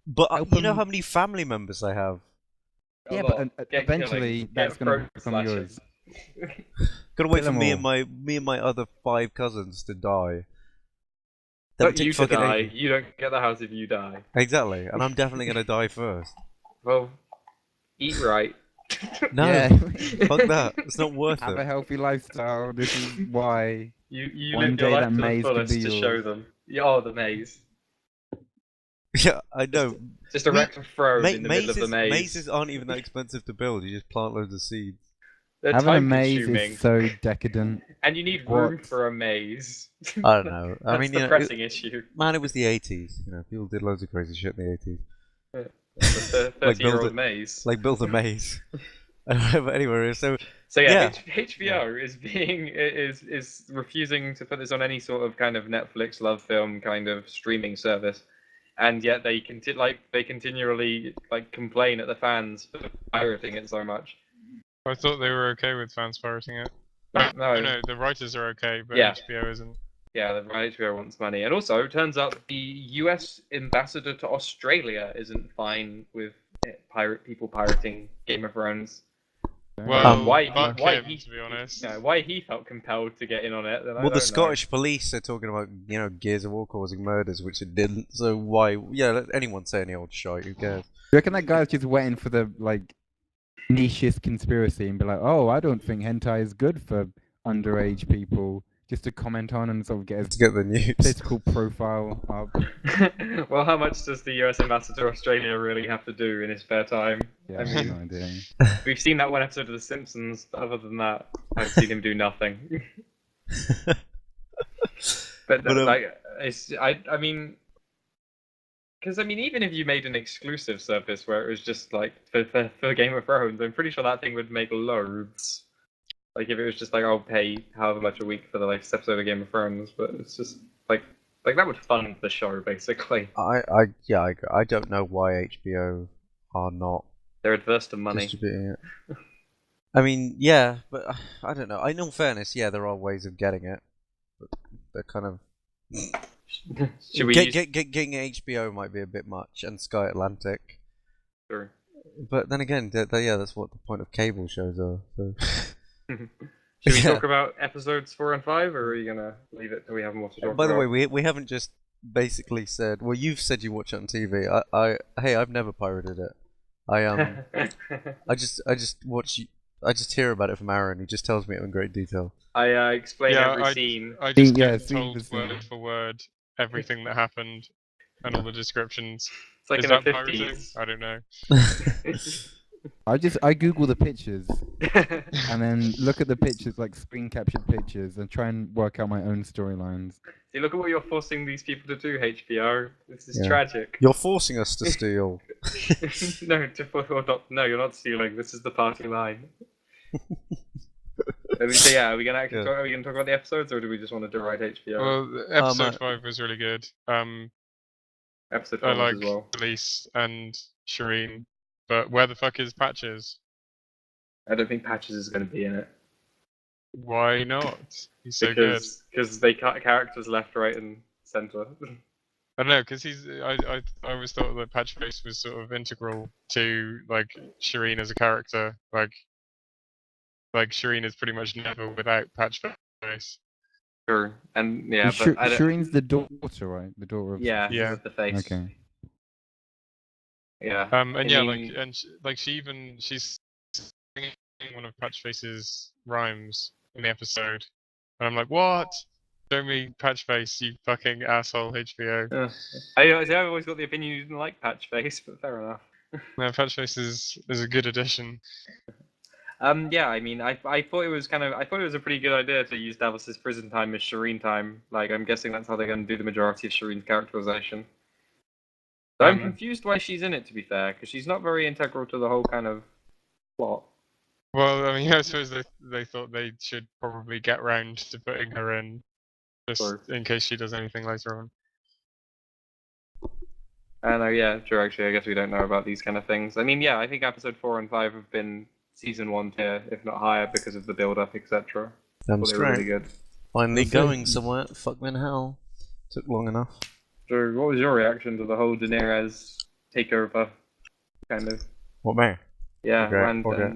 But Help you know them- how many family members I have? A Yeah, lot. but Get eventually killing, that's get going to throat become slashing. yours. Gotta wait Kill for them me and my other 5 cousins to die. That But would take you to fucking die. ages. You don't get the house if you die. Exactly, and I'm definitely gonna die first. Well, eat right. No, Yeah. fuck that. It's not worth Have a it. healthy lifestyle. This is why. You One live your day life that to the maze could fullest be to yours. show them. Oh, the maze. Yeah, I know. Just erect a throne in the middle of the maze. Mazes aren't even that expensive to build. You just plant loads of seeds. They're Having a time maze consuming, is so decadent. and you need room What? for a maze. I don't know. I That's mean, the you know, pressing issue. man, it was the 80s. You know, people did loads of crazy shit in the 80s. The Like build 30-year-old it- maze. Like build a maze. But anyway, so So yeah, yeah. HBO is refusing to put this on any sort of kind of Netflix love film kind of streaming service and yet they continually complain at the fans for pirating it so much. I thought they were okay with fans pirating it. No, the writers are okay, but Yeah. HBO isn't. Yeah, the HBO wants money, and also it turns out the U.S. ambassador to Australia isn't fine with people pirating Game of Thrones. Well, why him, he, to be honest. why he felt compelled to get in on it? Then I Well, the don't Scottish police are talking about, Gears of War causing murders, which it didn't. So why? Yeah, let anyone say any old shite. Who cares? You reckon that guy's just waiting for the nichest conspiracy and be like, "Oh, I don't think hentai is good for underage people," just to comment on and sort of get his To get the news. political profile up. know. Well, how much does the U.S. ambassador to Australia really have to do in his spare time? Yeah, I I have mean- no idea. We've seen that one episode of The Simpsons, but other than that, I've seen him do nothing. But I mean, because even if you made an exclusive service where it was just for Game of Thrones, I'm pretty sure that thing would make loads. Like if it was just I'll pay however much a week for the latest episode of Game of Thrones, but it's just like that would fund the show basically. I don't know why HBO are not They're adverse to money. distributing it. I mean, yeah, but I don't know. In all fairness, yeah, there are ways of getting it, but they're kind of Should we use... getting HBO might be a bit much, and Sky Atlantic. Sure. But then again, yeah, that's what the point of cable shows are. So. Should we Yeah. talk about episodes 4 and 5, or are you gonna leave it till we have more to talk about? By the way, we haven't just basically said. Well, you've said you watch it on TV. Hey, I've never pirated it. I just watch. I just hear about it from Aaron. He just tells me it in great detail. I explain Yeah, every scene. I just Yeah, get scene told for scene. word for word everything that happened and all the descriptions. It's like Is in that the pirating? 50s. I don't know. I Google the pictures and then look at the pictures, like screen captured pictures, and try and work out my own storylines. See, look at what you're forcing these people to do, HBO. This is Yeah. tragic. You're forcing us to steal. No, you're not stealing. This is the party line. So yeah, are we gonna actually Yeah. talk about the episodes, or do we just want to deride HBO? Well, episode 5 was really good. Episode 4 I was like as well. Elise and Shireen, but where the fuck is Patches? I don't think Patches is going to be in it. Why not? He's so good. Because they cut characters left, right, and center. I don't know, because I always thought that Patchface was sort of integral to Shireen as a character. Like Shireen is pretty much never without Patchface. Sure, and yeah, but I don't... Shireen's the daughter, right? The daughter of. Yeah, Yeah. with the face. Okay. Yeah. And I yeah, mean- she's singing one of Patchface's rhymes in the episode, and I'm like, what? Show me Patchface, you fucking asshole, HBO. I've always got the opinion you didn't like Patchface, but fair enough. No, Patchface is a good addition. Yeah, I mean, I thought it was a pretty good idea to use Davos's prison time as Shireen time. I'm guessing that's how they're going to do the majority of Shireen's characterization. So I'm confused why she's in it, to be fair, because she's not very integral to the whole kind of plot. Well, I mean, I suppose they thought they should probably get round to putting her in, just Sure. in case she does anything later on. Yeah, sure, actually, I guess we don't know about these kind of things. I mean, yeah, I think episode 4 and 5 have been season 1 tier, if not higher, because of the build-up, etc. Damn They're really straight. good. Finally That's it. going somewhere. Fuck me in hell. Took long enough. So, what was your reaction to the whole Daenerys takeover, kind of? What, man? Yeah, Okay, and okay.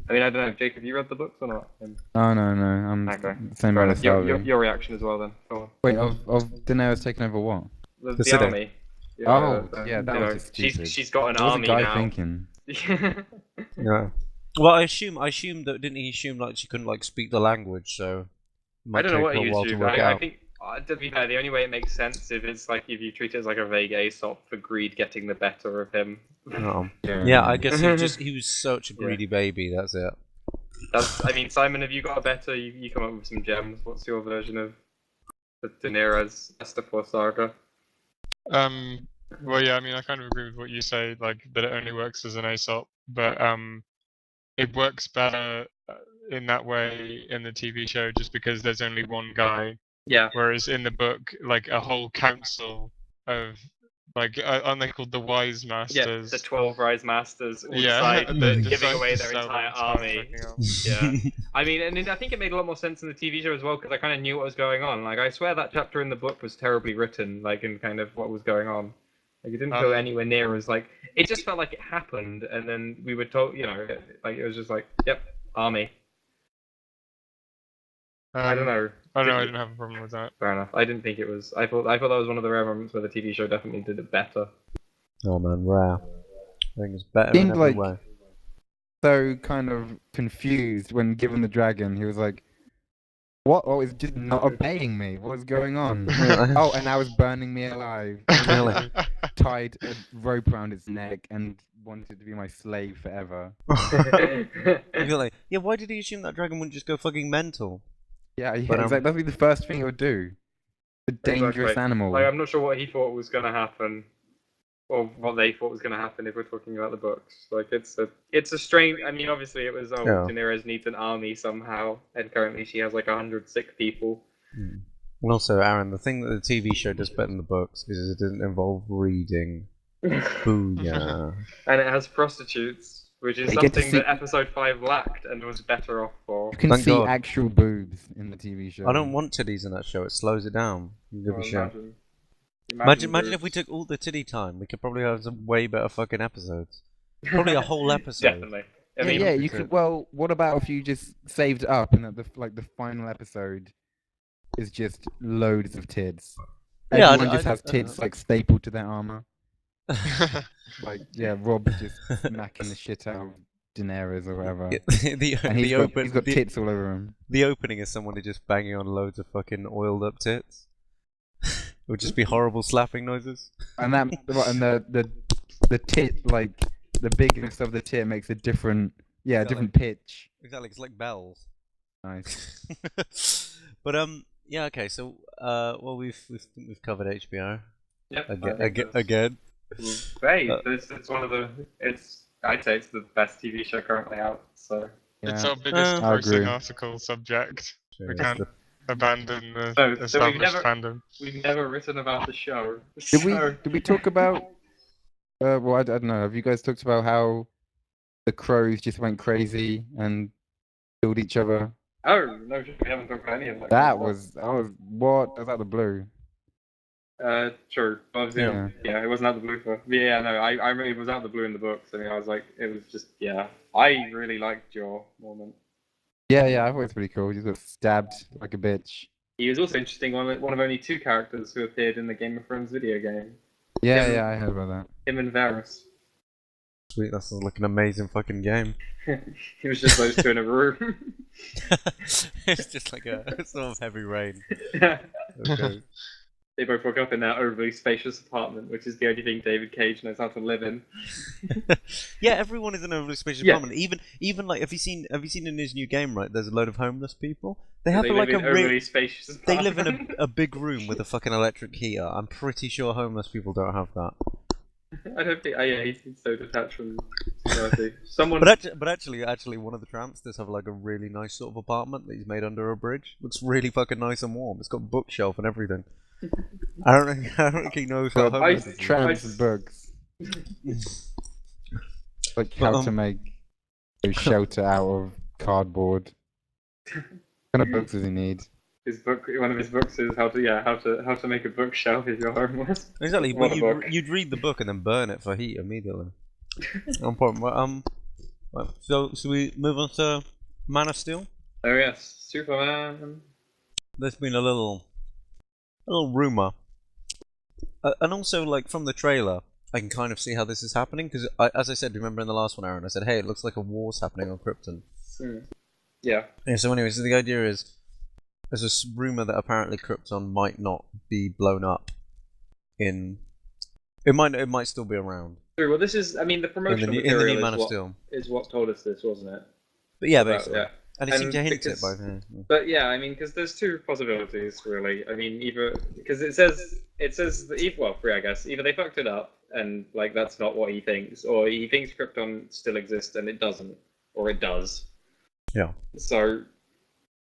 I mean, I don't know, Jake, have you read the books or not? Oh no, I'm Okay. same Fair as enough. Your reaction as well, then. Go on. Wait, of Daenerys taking over what? The city. army. Oh, yeah, that you was know, just stupid. she's got an What was army the guy now. thinking? Yeah. Well, I assume that didn't he assume she couldn't speak the language, so it might I don't know take what her he a while was to doing. work I out. think, to be fair, the only way it makes sense is if you treat it as a vague Aesop for greed getting the better of him. Oh. Yeah, I guess he was such a Yeah. greedy baby. That's it. I mean, Simon, have you got a better? You come up with some gems. What's your version of the Daenerys Estepor saga? Well, yeah, I mean, I kind of agree with what you say, that it only works as an Aesop, but it works better in that way in the TV show just because there's only one guy, Yeah. whereas in the book, a whole council of Like, aren't they called the Wise Yeah, Masters? the 12 Rise Masters all Yeah, decide they that decide giving away to their sell entire their army. fucking army. Yeah. I mean, and I think it made a lot more sense in the TV show as well, because I kind of knew what was going on. Like, I swear that chapter in the book was terribly written, like, in kind of what was going on. Like, it didn't feel anywhere near as, like, it just felt like it happened, and then we were told, you know, like, it was just like, yep, army. I don't know. I don't know, I didn't have a problem with that. Fair enough. I didn't think it was. I thought that was one of the rare moments where the TV show definitely did it better. Oh man, rare. I think it's better in Seemed every like- way. So kind of confused when given the dragon. He was like, "What? Oh, it's just not obeying me. What's going on?" Oh, and now it's burning me alive. Really? Tied a rope around its neck and wanted to be my slave forever. You're like, yeah, why did he assume that dragon wouldn't just go fucking mental? Yeah, But, exactly. That'd be the first thing it would do. A dangerous Exactly. animal. Like, I'm not sure what he thought was going to happen, or what they thought was going to happen if we're talking about the books. Like, it's a strange. I mean, obviously, it was Yeah. Daenerys needs an army somehow, and currently she has like 100 sick people. And also, Aaron, the thing that the TV show does better than the books is it doesn't involve reading. Booyah. And it has prostitutes, which is You get to something see- that episode 5 lacked and was better off for. You can Thank see God. actual boobs in the TV show. I don't want titties in that show, it slows it down. You give a shit. Imagine Imagine if we took all the titty time, we could probably have some way better fucking episodes. Probably a whole episode. Definitely. I Yeah, mean, yeah, you could. Well, what about if you just saved it up and that the final episode is just loads of tits? Yeah, Everyone just has I tits know. like stapled to their armor. Like, yeah, Rob just smacking the shit out of Daenerys or whatever. And he's got tits all over him. The opening is someone just banging on loads of fucking oiled up tits. It would just be horrible slapping noises. And that, and the tit, like the bigness of the tit makes a different, Yeah, different pitch. Exactly, it's like bells. Nice. But yeah, okay. So well, we've covered HBO yep, again. Hey, it's one of the. I'd say it's the best TV show currently out. So. It's Yeah. our biggest I agree. grossing article subject. Sure, We it's can't the- abandon the So we've established never- fandom. We've never written about the show. Did we talk about? Well, I don't know. Have you guys talked about how the crows just went crazy and killed each other? Oh no, we haven't talked about any of that. That was what? That was out of the blue. True. Obviously, Yeah. it wasn't out the blue for. Yeah, no, I remember it was out the blue in the books. I mean, I was like, it was just, yeah. I really liked your moment. Yeah, I thought it was pretty cool. He just got stabbed like a bitch. He was also interesting. One of only 2 characters who appeared in the Game of Thrones video game. Yeah, Yeah. I heard about that. Him and Varys. Sweet, that sounds like an amazing fucking game. He was just those 2 in a room. It's just like a sort of heavy rain. Yeah. Okay. They both woke up in their overly spacious apartment, which is the only thing David Cage knows how to live in. Yeah, everyone is in an overly spacious Yeah. apartment. Even like, have you seen in his new game? Right, there's a load of homeless people. They have They like live a in overly spacious They apartment. live in a big room with a fucking electric heater. I'm pretty sure homeless people don't have that. I don't think. Yeah, he's so detached from society. Someone. But actually, one of the tramps does have like a really nice sort of apartment that he's made under a bridge. Looks really fucking nice and warm. It's got a bookshelf and everything. I don't think he knows how Got homeless is. tramps and books. Like how to make a shelter out of cardboard. What kind of books does he need? One of his books is how to make a bookshelf if you're homeless. Exactly, What but a book. you'd read the book and then burn it for heat immediately. Important. Well, so should we move on to Man of Steel? Oh yes, Superman. There's been a little rumor, and also like from the trailer, I can kind of see how this is happening because, as I said, remember in the last one, Aaron, I said, "Hey, it looks like a war's happening on Krypton." Yeah. Yeah. So anyway, so the idea is there's this rumor that apparently Krypton might not be blown up. It might still be around. True. Well, this is. I mean, the promotional in the material new Man of is Steel. what told us this, wasn't it? But yeah, About- basically. yeah. And it seemed to And hint it because- by there. But yeah, I mean, because there's 2 possibilities really. I mean, either because it says well, 3 I guess. Either they fucked it up and like that's not what he thinks, or he thinks Krypton still exists and it doesn't, or it does. Yeah. So,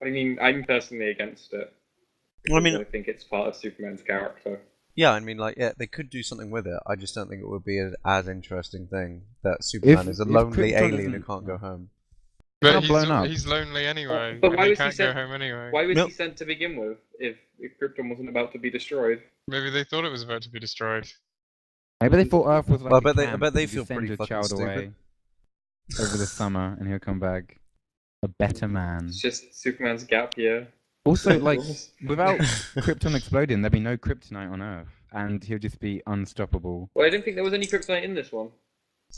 I mean, I'm personally against it. Well, I mean, I think it's part of Superman's character. Yeah, I mean, like, yeah, they could do something with it. I just don't think it would be as interesting thing that Superman is a lonely Krypton alien who isn't- can't go home. Not But blown up. he's lonely anyway, But and why he was he can't go sent- home anyway. Why was No. he sent to begin with if Krypton wasn't about to be destroyed? Maybe they thought it was about to be destroyed. Maybe they thought Earth was like Well, a I bet camp. they You feel just send pretty your fucking child stupid. away over the summer, and he'll come back a better man. It's just Superman's gap year. Also, like, without Krypton exploding, there'd be no kryptonite on Earth, and he'll just be unstoppable. Well, I didn't think there was any kryptonite in this one.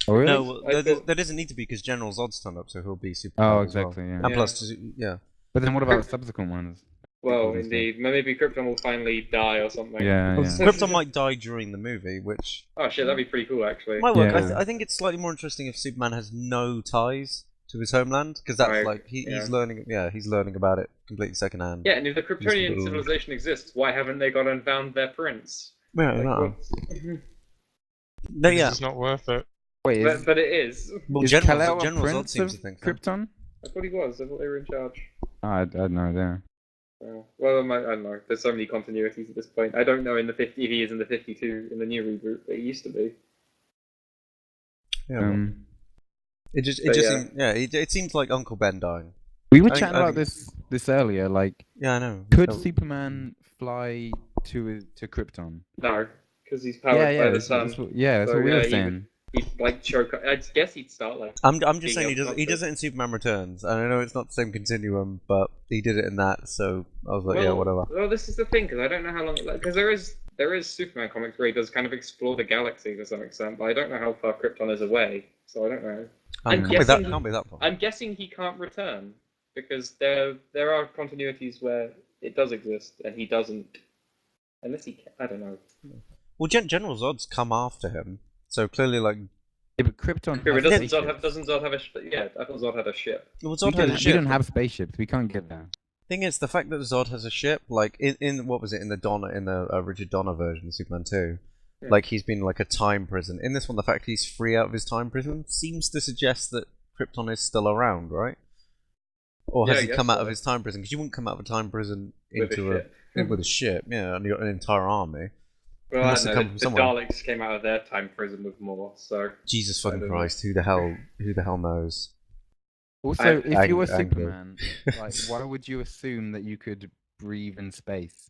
Oh, really? No, well, I thought- there doesn't need to be because General Zod's turned up, so he'll be Superman. Oh, as well. exactly, yeah. And Yeah. plus, yeah. But then what about subsequent ones? Well, Krypton, indeed. Maybe Krypton will finally die or something. Yeah, Well, yeah. Krypton might die during the movie, which Oh shit, that'd be pretty cool actually. might work. Yeah. I think it's slightly more interesting if Superman has no ties to his homeland, because that's Right, like yeah. he's learning. Yeah, he's learning about it completely secondhand. Yeah, and if the Kryptonian little- civilization exists, why haven't they gone and found their prince? Yeah, Like, no. what- No, Because yeah. It's not worth it. Wait, but it is. Well, is General Kal-El a Zod prince seems of to think so. Krypton? I thought he was. I thought they were in charge. I had no idea. Well, I don't know. There's so many continuities at this point. I don't know if he is in the 52 in the new reboot, but he used to be. Yeah, well, it but yeah. seemed, it seems like Uncle Ben dying. We were I think- chatting I about think- this earlier. Like, Yeah, I know. could Oh, Superman fly to Krypton? No, because he's powered by the sun. that's what we So, were yeah, saying. He'd like choke. I guess he'd start like. I'm just being saying able to he does it in Superman Returns, and I know it's not the same continuum, but he did it in that, so I was like, yeah, whatever. Well, this is the thing because I don't know how long. Because there is Superman comics where he does kind of explore the galaxy to some extent, but I don't know how far Krypton is away, so I don't know. Can't be that far. I'm guessing he can't return because there are continuities where it does exist and he doesn't, unless he. I don't know. Well, General Zod's come after him, so clearly, like, Yeah, but Krypton. Yeah, but has doesn't Zod have a? Yeah, I thought Zod had a ship. well, We Zod had a don't ship. have spaceships. We can't get there. Thing is, the fact that Zod has a ship, like in what was it in the Richard Donner version of Superman 2, Yeah. like he's been like a time prison. In this one, the fact he's free out of his time prison seems to suggest that Krypton is still around, right? Or Yeah, has I he guess come out so. of his time prison? Because you wouldn't come out of a time prison With a into ship. with a ship, yeah, and you've got an entire army. Well, I must don't have know. come The from somewhere. Daleks came out of their time prison with more, so Jesus I fucking don't know. Christ! Who the hell knows? Also, if you were Angry. Superman, like, why would you assume that you could breathe in space?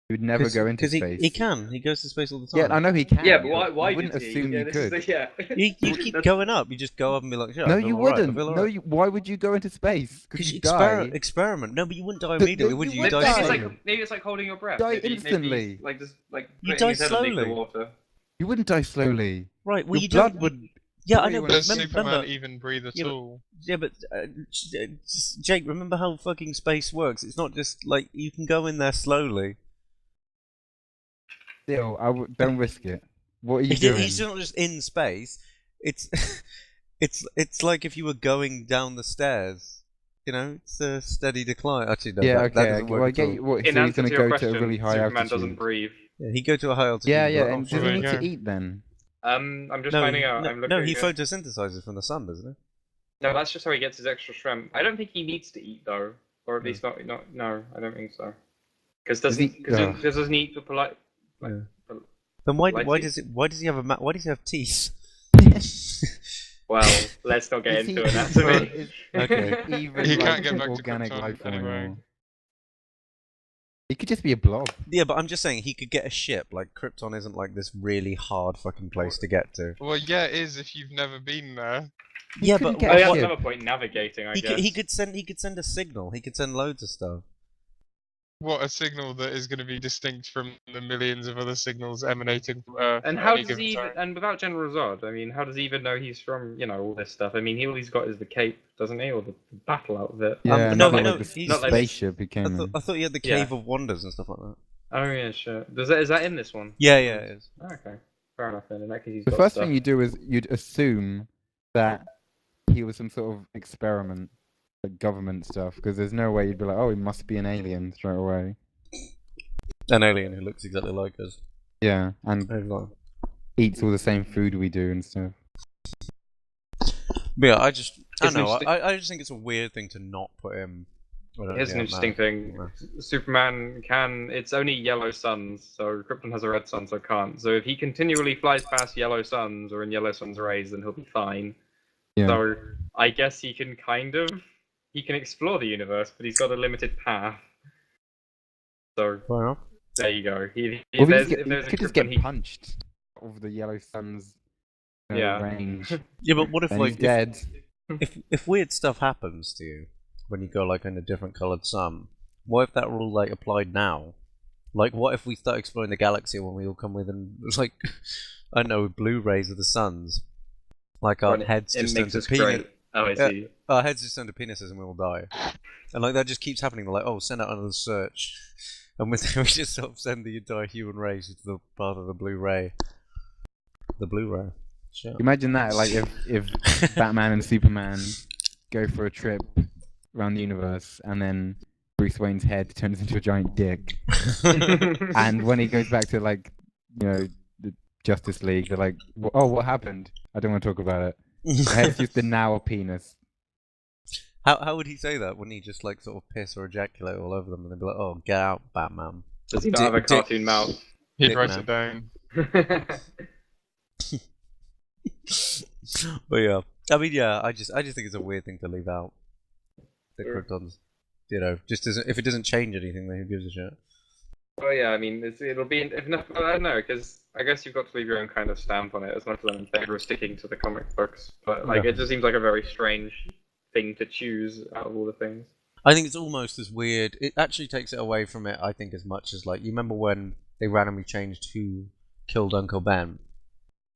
You would never go into space. He can. He goes to space all the time. Yeah, I know he can. yeah. But why you wouldn't did he? assume yeah, you this is could. the- yeah. You keep going up. You just go up and be like, "Yeah, No, I feel you all right, I wouldn't. feel all No, right." why would you go into space? Because Because you die. experiment. No, but you wouldn't die But immediately, you would you? You would die Maybe it's die. slowly. like maybe it's like holding your breath. Die Maybe instantly. like just like You putting die his head underneath slowly. the water. You wouldn't die slowly. Right. Well, Your you blood don't. would. Yeah, I Sorry, know, when but Does Superman remember. even breathe at Yeah, but- all? Yeah, but Jake, remember how fucking space works? It's not just like you can go in there slowly. Still, don't risk it. What are you doing? He's not just in space. It's it's like if you were going down the stairs. You know, it's a steady decline. Actually, no. Yeah, that okay. doesn't work Well, I at get all. you. What, In so he's answer going to to your go to question, a really high Superman altitude. doesn't breathe. Yeah, he go to a high altitude. Yeah, and yeah. be like, And "Oh, does he there need you to go. eat then? I'm just no, finding out. no, I'm looking. no, he at- photosynthesizes from the sun, doesn't he? No, that's just how he gets his extra shrimp. I don't think he needs to eat though, or at No. least not. No, I don't think so. Because Does he- doesn't eat for polite. Like, Yeah. Then why Like does he have why does he have teeth? Well, let's not get Is he- into anatomy. is- Okay. Even He like can't get back to organic Krypton life form anyway. anymore. He could just be a blob. Yeah, but I'm just saying he could get a ship. Like Krypton isn't like this really hard fucking place to get to. Well, yeah, it is if you've never been there. He Yeah, couldn't but get Oh, a yeah, that's ship. another point. Navigating, I He guess. could send a signal. He could send loads of stuff. What a signal that is going to be distinct from the millions of other signals emanating from Earth. And at how any does given he even, time. and without General Zod, I mean, how does he even know he's from, all this stuff? I mean, all he's got is the cape, doesn't he? Or the battle outfit. Yeah, no, not but like no, the he's- not like- spaceship he I, came in. I thought he had the Yeah. Cave of Wonders and stuff like that. Oh, yeah, sure. Is that in this one? Yeah, yeah, it is. Oh, okay. Fair enough then. In that case, he's The got first stuff. thing you do is you'd assume that he was some sort of experiment, like government stuff, because there's no way you'd be like, oh, he must be an alien straight away. An alien who looks exactly like us. Yeah, and eats all the same food we do and stuff. But yeah, I don't It's know. interesting- I just think it's a weird thing to not put him I don't Here's an get interesting that. thing. Superman can. It's only yellow suns, so Krypton has a red sun, so can't. So if he continually flies past yellow suns or in yellow sun's rays, then he'll be fine. Yeah. So I guess he can he can explore the universe, but he's got a limited path. So Fair enough. there you go. Or If he there's, just if get, there's he a could just Krypton, get punched over the yellow sun's Yeah. range. Yeah, but what if Then like he's dead. if weird stuff happens to you when you go like in a different coloured sun, what if that rule like applied now? Like, what if we start exploring the galaxy when we all come within like I don't know, blue rays of the suns, like our when heads it just makes turn us to penis, great. Oh, I see. our heads just turn to penises and we all die, and like that just keeps happening. They're like, oh, send out another search, and we just sort of send the entire human race to the path of the blue ray. The blue ray. Sure. Imagine that, like if Batman and Superman go for a trip around the universe, and then Bruce Wayne's head turns into a giant dick, and when he goes back to like, the Justice League, they're like, "Oh, what happened? I don't want to talk about it." The head's just a now a penis. How would he say that? Wouldn't he just like sort of piss or ejaculate all over them and they'd be like, "Oh, get out, Batman." Does he not have a cartoon mouth? He'd Dick write man. it down. But yeah, I mean, yeah, I just think it's a weird thing to leave out. The Sure. Kryptons, just doesn't. If it doesn't change anything, then who gives a shit? Well, yeah, I mean, it'll be. If not, I don't know, because I guess you've got to leave your own kind of stamp on it. As much as I'm in favor of sticking to the comic books, but like, Yeah. it just seems like a very strange thing to choose out of all the things. I think it's almost as weird. It actually takes it away from it. I think as much as like you remember when they randomly changed who killed Uncle Ben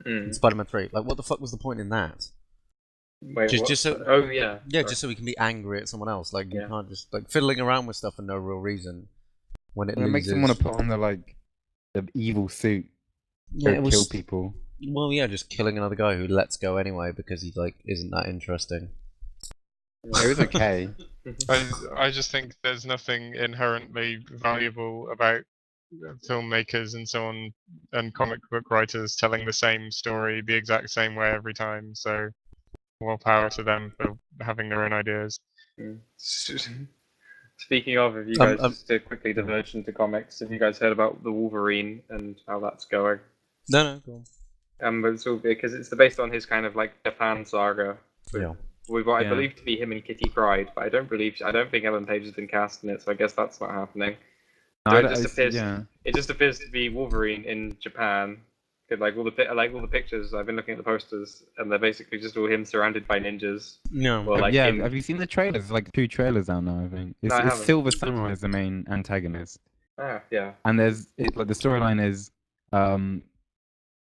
in Spider-Man 3. Like, what the fuck was the point in that? Wait, Just- what? just so- Oh yeah. Yeah, Sorry. just so we can be angry at someone else. Like, you Yeah. can't just like fiddling around with stuff for no real reason when it And it makes loses. them want to put on the evil suit, Yeah, to it was. kill people. Well, yeah, just killing another guy who lets go anyway because he like isn't that interesting. It was okay. I just think there's nothing inherently valuable about filmmakers and so on and comic book writers telling the same story the exact same way every time. So, more power to them for having their own ideas. Speaking of, have you guys just to quickly diverge into comics? Have you guys heard about the Wolverine and how that's going? No, go on. But it's all because it's based on his kind of like Japan saga. Yeah. With what I Yeah. believe to be him and Kitty Pryde, but I don't think Ellen Page has been cast in it, so I guess that's not happening. No, So I it don't- just appears, yeah. it just appears to be Wolverine in Japan. 'Cause, like all the pictures, I've been looking at the posters, and they're basically just all him surrounded by ninjas. No. Well, like yeah, him. have you seen the trailers? There's like 2 trailers out now, I think. It's, No, I it's haven't. Silver Samurai is the main antagonist. Ah, yeah. And like the storyline is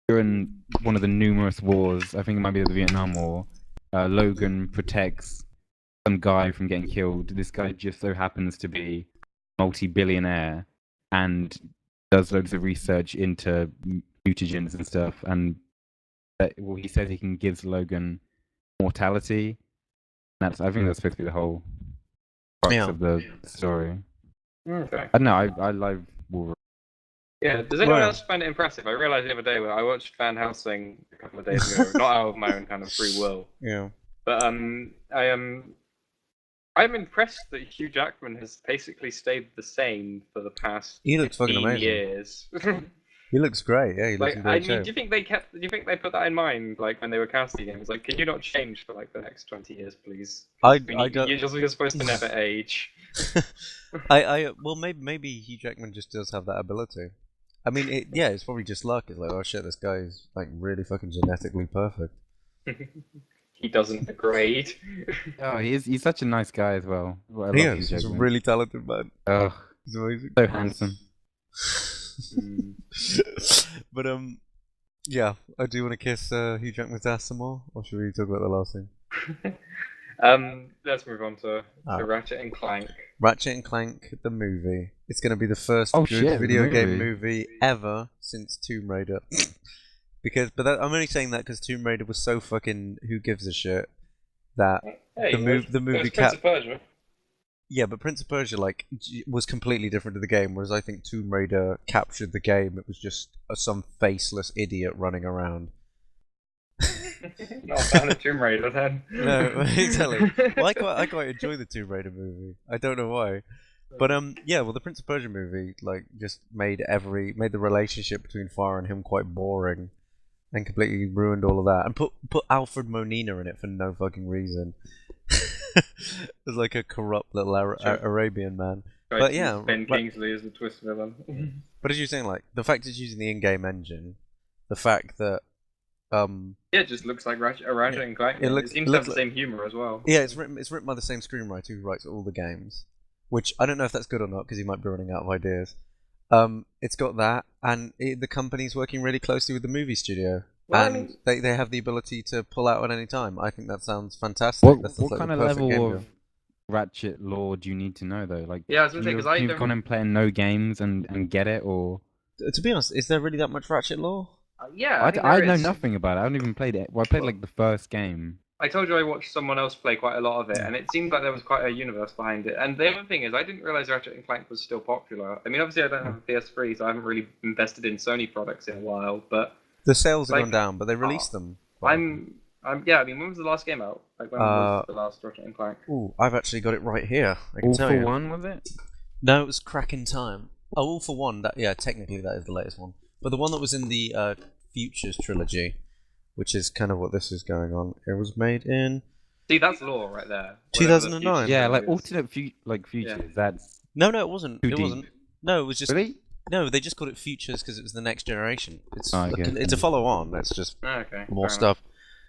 during one of the numerous wars, I think it might be the Vietnam War, Logan protects some guy from getting killed. This guy just so happens to be multi-billionaire and does loads of research into mutagens and stuff. And he says he can give Logan mortality. I think that's supposed to be the whole crux Yeah. of the story. Okay. I don't know. I love Wolverine. Yeah. Does anyone Well- else find it impressive? I realized the other day when I watched Van Helsing a couple of days ago, not out of my own kind of free will, Yeah. but I'm impressed that Hugh Jackman has basically stayed the same for the past He looks fucking 15 amazing. years. He looks great. Yeah, he looks Like, in I great mean, shape. do you think they put that in mind, like when they were casting him? It's like, can you not change for like the next 20 years, please? I don't. You're supposed to never age. Well, maybe Hugh Jackman just does have that ability. I mean, it's probably just luck. It's like, oh shit, this guy is like really fucking genetically perfect. He doesn't degrade. Oh, he's such a nice guy as well. I love He Hugh is. He's a Jackman. really talented man. Ugh, He's amazing. so handsome. But yeah. Do you want to kiss Hugh Jackman's ass some more, or should we talk about the last thing? Let's move on to Ratchet and Clank. Ratchet and Clank, the movie. It's going to be the first Oh, good shit, the video game movie. movie ever since Tomb Raider. I'm only saying that because Tomb Raider was so fucking who gives a shit that Hey, the movie it's Prince of Persia. yeah, but Prince of Persia was completely different to the game, whereas I think Tomb Raider captured the game. It was just some faceless idiot running around. Not a fan of Tomb Raider then. No, exactly. Well, I quite enjoy the Tomb Raider movie. I don't know why. But yeah, well, the Prince of Persia movie like just made the relationship between Farah and him quite boring, and completely ruined all of that, and put Alfred Molina in it for no fucking reason. As like a corrupt little Arabian man. But yeah, Ben Kingsley is the twist villain. But as you're saying, like the fact it's using the in-game engine, the fact that yeah, it just looks like Ratchet and Clank. It seems to have the same humor as well. Yeah, it's written by the same screenwriter who writes all the games, which I don't know if that's good or not because he might be running out of ideas. It's got that, and the company's working really closely with the movie studio, well, and they have the ability to pull out at any time. I think that sounds fantastic. What kind of level of Ratchet lore do you need to know though? Like, yeah, I was gonna say because you've gone and played no games and get it, or to be honest, is there really that much Ratchet lore? Yeah, I know nothing about it. I haven't even played it. Well, I played like the first game. I told you I watched someone else play quite a lot of it, and it seemed like there was quite a universe behind it. And the other thing is, I didn't realize Ratchet and Clank was still popular. I mean, obviously I don't have a PS3, so I haven't really invested in Sony products in a while. But the sales have gone down, but they released them. Yeah. I mean, when was the last game out? Like when was the last Ratchet and Clank? Ooh, I've actually got it right here. I can All tell for you. One, was it? No, it was Cracking Time. Oh, All for One. Yeah, technically that is the latest one. But the one that was in the Futures trilogy, which is kind of what this is going on. It was made in. See, that's lore right there. 2009. Yeah, like alternate futures. Yeah. That's no, it wasn't. 2D. It wasn't. No, it was just. Really? No, they just called it Futures because it was the next generation. It's it's a follow-on. It's just more stuff.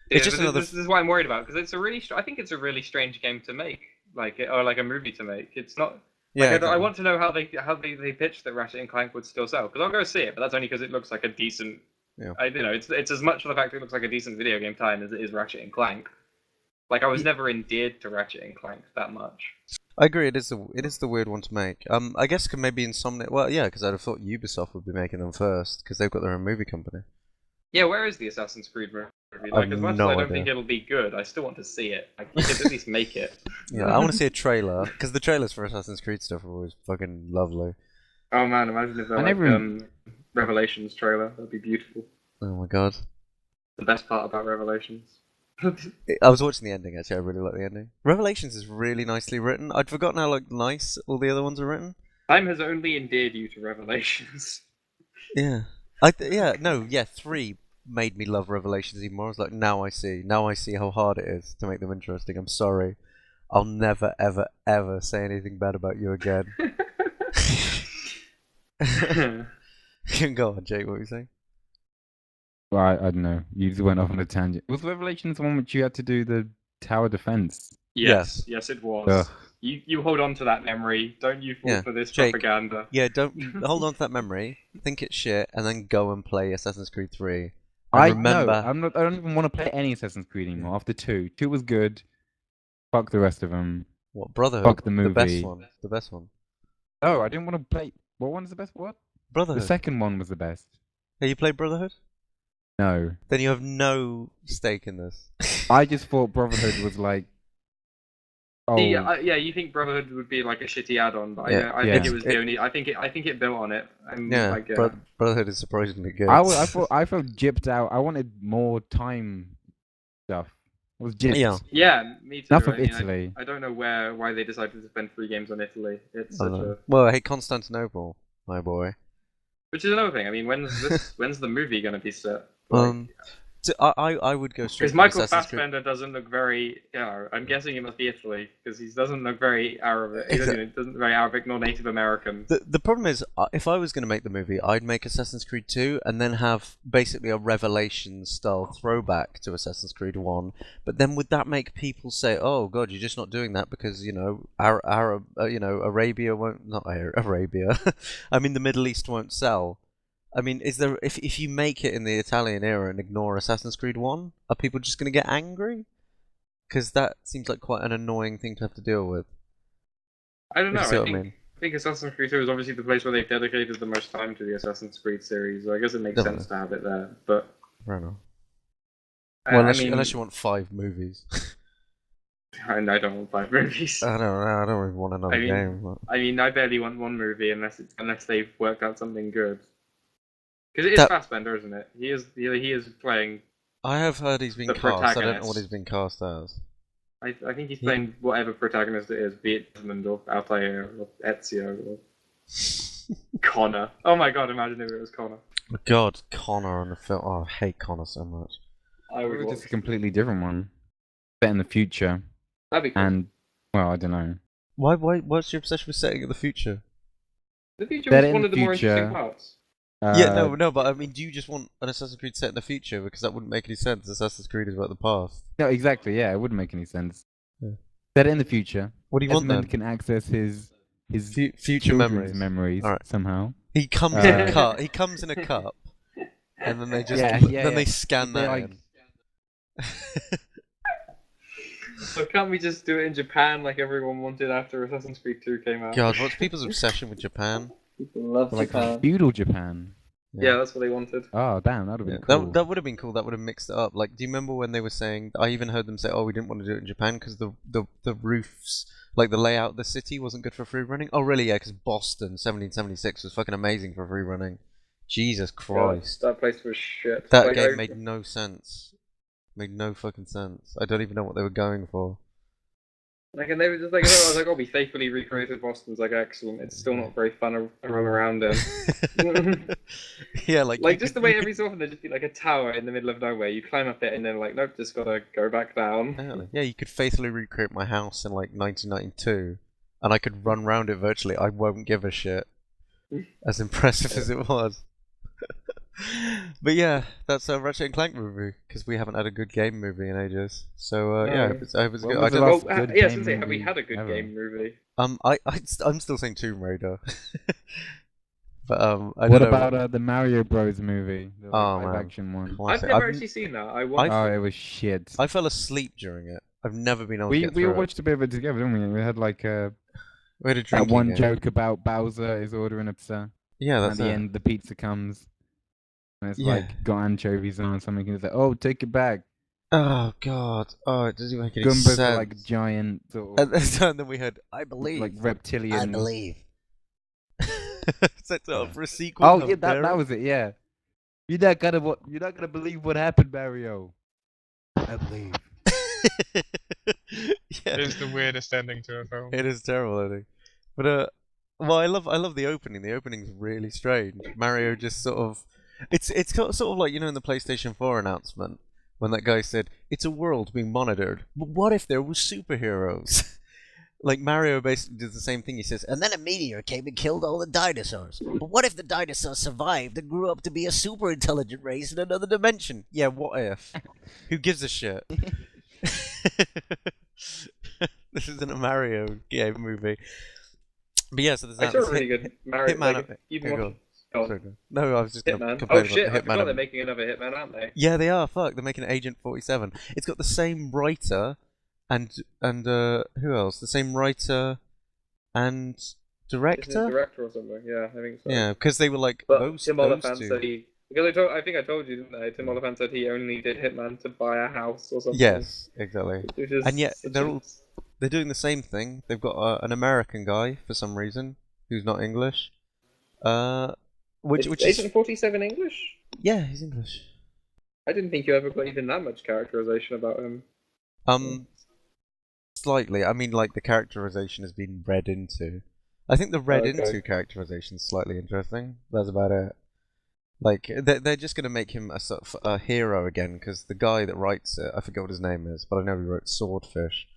Yeah, it's just another. This is what I'm worried about because it's a really. I think it's a really strange game to make, or like a movie to make. It's not. Yeah, I want to know how they pitched that Ratchet and Clank would still sell because I'll go see it, but that's only because it looks like a decent. Yeah. It's as much for the fact that it looks like a decent video game tie-in as it is Ratchet and Clank. Like I was never endeared to Ratchet and Clank that much. I agree. It is the weird one to make. I guess maybe Insomniac. Well, yeah, because I'd have thought Ubisoft would be making them first because they've got their own movie company. Yeah, where is the Assassin's Creed movie? Like, as much as I don't think it'll be good, I still want to see it. Like, you could at least make it. Yeah, I want to see a trailer because the trailers for Assassin's Creed stuff are always fucking lovely. Oh man, imagine if there was Revelations trailer. That'd be beautiful. Oh my god. The best part about Revelations. I was watching the ending actually. I really like the ending. Revelations is really nicely written. I'd forgotten how nice all the other ones are written. Time has only endeared you to Revelations. Yeah. 3 made me love Revelations even more. I was like, now I see how hard it is to make them interesting. I'm sorry. I'll never, ever, ever say anything bad about you again. Go on, Jake, what were you saying? Well, I don't know. You just went off on a tangent. Was Revelations the one which you had to do the tower defense? Yes, it was. Ugh. You hold on to that memory. Don't you fall for this Jake, propaganda. Yeah, don't hold on to that memory. Think it's shit, and then go and play Assassin's Creed 3. I don't even want to play any Assassin's Creed anymore. After 2 was good. Fuck the rest of them. What, Brotherhood? Fuck the movie. The best one. Oh, I didn't want to play. What one's the best? What? Brotherhood. The second one was the best. Have you played Brotherhood? No. Then you have no stake in this. I just thought Brotherhood was like. Oh. You think Brotherhood would be like a shitty add-on, but I think it was the only. I think it built on it. Brotherhood is surprisingly good. I felt gypped out. I wanted more time stuff. I was gypped. Yeah, me too. Enough of Italy. I don't know why they decided to spend 3 games on Italy. It's such a. Well, hey, Constantinople, my boy. Which is another thing. I mean, when's the movie gonna be set? I would go straight. Because Michael Fassbender doesn't look very. I'm guessing it must be Italy because he doesn't look very Arabic. He doesn't look very Arabic nor Native American. The problem is, if I was going to make the movie, I'd make Assassin's Creed 2 and then have basically a Revelations style throwback to Assassin's Creed 1. But then would that make people say, "Oh God, you're just not doing that because Arabia won't not Arabia, I mean the Middle East won't sell." I mean, is there if you make it in the Italian era and ignore Assassin's Creed 1, are people just going to get angry? Because that seems like quite an annoying thing to have to deal with. I don't know. I think Assassin's Creed 2 is obviously the place where they've dedicated the most time to the Assassin's Creed series. So I guess it makes sense to have it there. But I don't know. Well, unless you want 5 movies. I don't want 5 movies. I don't even want another game. But... I mean, I barely want 1 movie unless they've worked out something good. Because it is Fassbender, isn't it? He is playing I have heard he's been The cast. I don't know protagonist. what he's been cast as. I think he's playing whatever protagonist it is, be it Desmond or Altair or Ezio or Connor. Oh my god, imagine if it was Connor. God, Connor on the film. Oh, I hate Connor so much. I would Or watch. just a completely different one, set in the future, That'd be cool. and well, I don't know. Why? What's your obsession with setting in the future? The future Set was in one of the more future. interesting parts. Yeah, no, but I mean, do you just want an Assassin's Creed set in the future? Because that wouldn't make any sense. Assassin's Creed is about the past. No, exactly. Yeah, it wouldn't make any sense. Yeah. Set it in the future. What do you want Desmond then? can access his Future children's memories. Alright. somehow. He comes in a Uh, cup. He comes in a cup, and then they just Yeah, they scan They, that like- in. So can't we just do it in Japan like everyone wanted after Assassin's Creed 2 came out? God, what's people's obsession with Japan? People love like Japan. feudal Japan. Yeah, that's what they wanted. Oh, damn, that would have Yeah, been cool. that would have been cool. That would have mixed it up. Like, do you remember when they were saying? I even heard them say, "Oh, we didn't want to do it in Japan because the roofs, like the layout of the city, wasn't good for free running." Oh, really? Yeah, because Boston, 1776, was fucking amazing for free running. Jesus Christ, God, that place was shit. that Like, game made no sense. Made no fucking sense. I don't even know what they were going for. Like, and they were just like, I was like, oh, we faithfully recreated Boston's like excellent. It's still not very fun to run around in. Yeah, like Like just the way every so often there'd just be like a tower in the middle of nowhere. You climb up it and then like, nope, just gotta go back down. Yeah, you could faithfully recreate my house in like 1992, and I could run around it virtually. I won't give a shit. As impressive as it was. But yeah, that's a Ratchet and Clank movie because we haven't had a good game movie in ages. So yeah, I hope it's What good. was I the don't, last Well, good yeah, I was game gonna say, have we movie had a good ever? game movie? I'm still saying Tomb Raider. But I What don't know. about the Mario Bros movie? The Oh, live man. action one. I've Classic. never I've- actually seen that. I watched. Oh, it was shit. I fell asleep during it. I've never been able to We get we through watched a bit of it together, didn't we? We had like it. We had a that drinking one game. joke about Bowser is ordering a pizza. Yeah, And that's at the it. end, the pizza comes. And it's Yeah. like got anchovies on or something. And it's like, oh, take it back. Oh god. Oh, it doesn't make any Gumbas sense. are like giant sort of And then we heard, I believe. like reptilian. believe. Set it up for a sequel. Oh How yeah, dare that it. was it. Yeah. You're not gonna believe what happened, Mario. I believe. Yeah. It's the weirdest ending to a film. It is terrible, I think. But well, I love the opening. The opening's really strange. Mario just sort of, it's sort of like, you know, in the PlayStation 4 announcement when that guy said it's a world being monitored. But what if there was superheroes? Like Mario basically does the same thing. He says, and then a meteor came and killed all the dinosaurs. But what if the dinosaurs survived and grew up to be a super intelligent race in another dimension? Yeah, what if? Who gives a shit? This isn't a Mario game movie. But yeah, so there's I that. saw There's a really good Mario. Hitman. Like, even Here, go watch- on. oh, Sorry, go on. No, I was just going to Hitman. complain Oh shit! about I the forgot Hitman. they're making another Hitman, aren't they? Yeah, they are. Fuck, they're making Agent 47. It's got the same writer and who else? The same writer and Isn't it director. director or something? Yeah, I think so. Yeah, because they were like But those Tim those Oliphant two. said he. Because I think I told you, didn't I? Tim Oliphant said he only did Hitman to buy a house or something. Yes, exactly. Which is And yet such they're a- all they're doing the same thing. They've got an American guy for some reason who's not English. Which Is is Agent 47 English? yeah, he's English. I didn't think you ever got even that much characterization about him. Slightly. I mean, like the characterization has been read into. I think the read Okay. into characterization is slightly interesting. That's about it. Like they're just gonna make him a sort of a hero again because the guy that writes it, I forget what his name is, but I know he wrote Swordfish.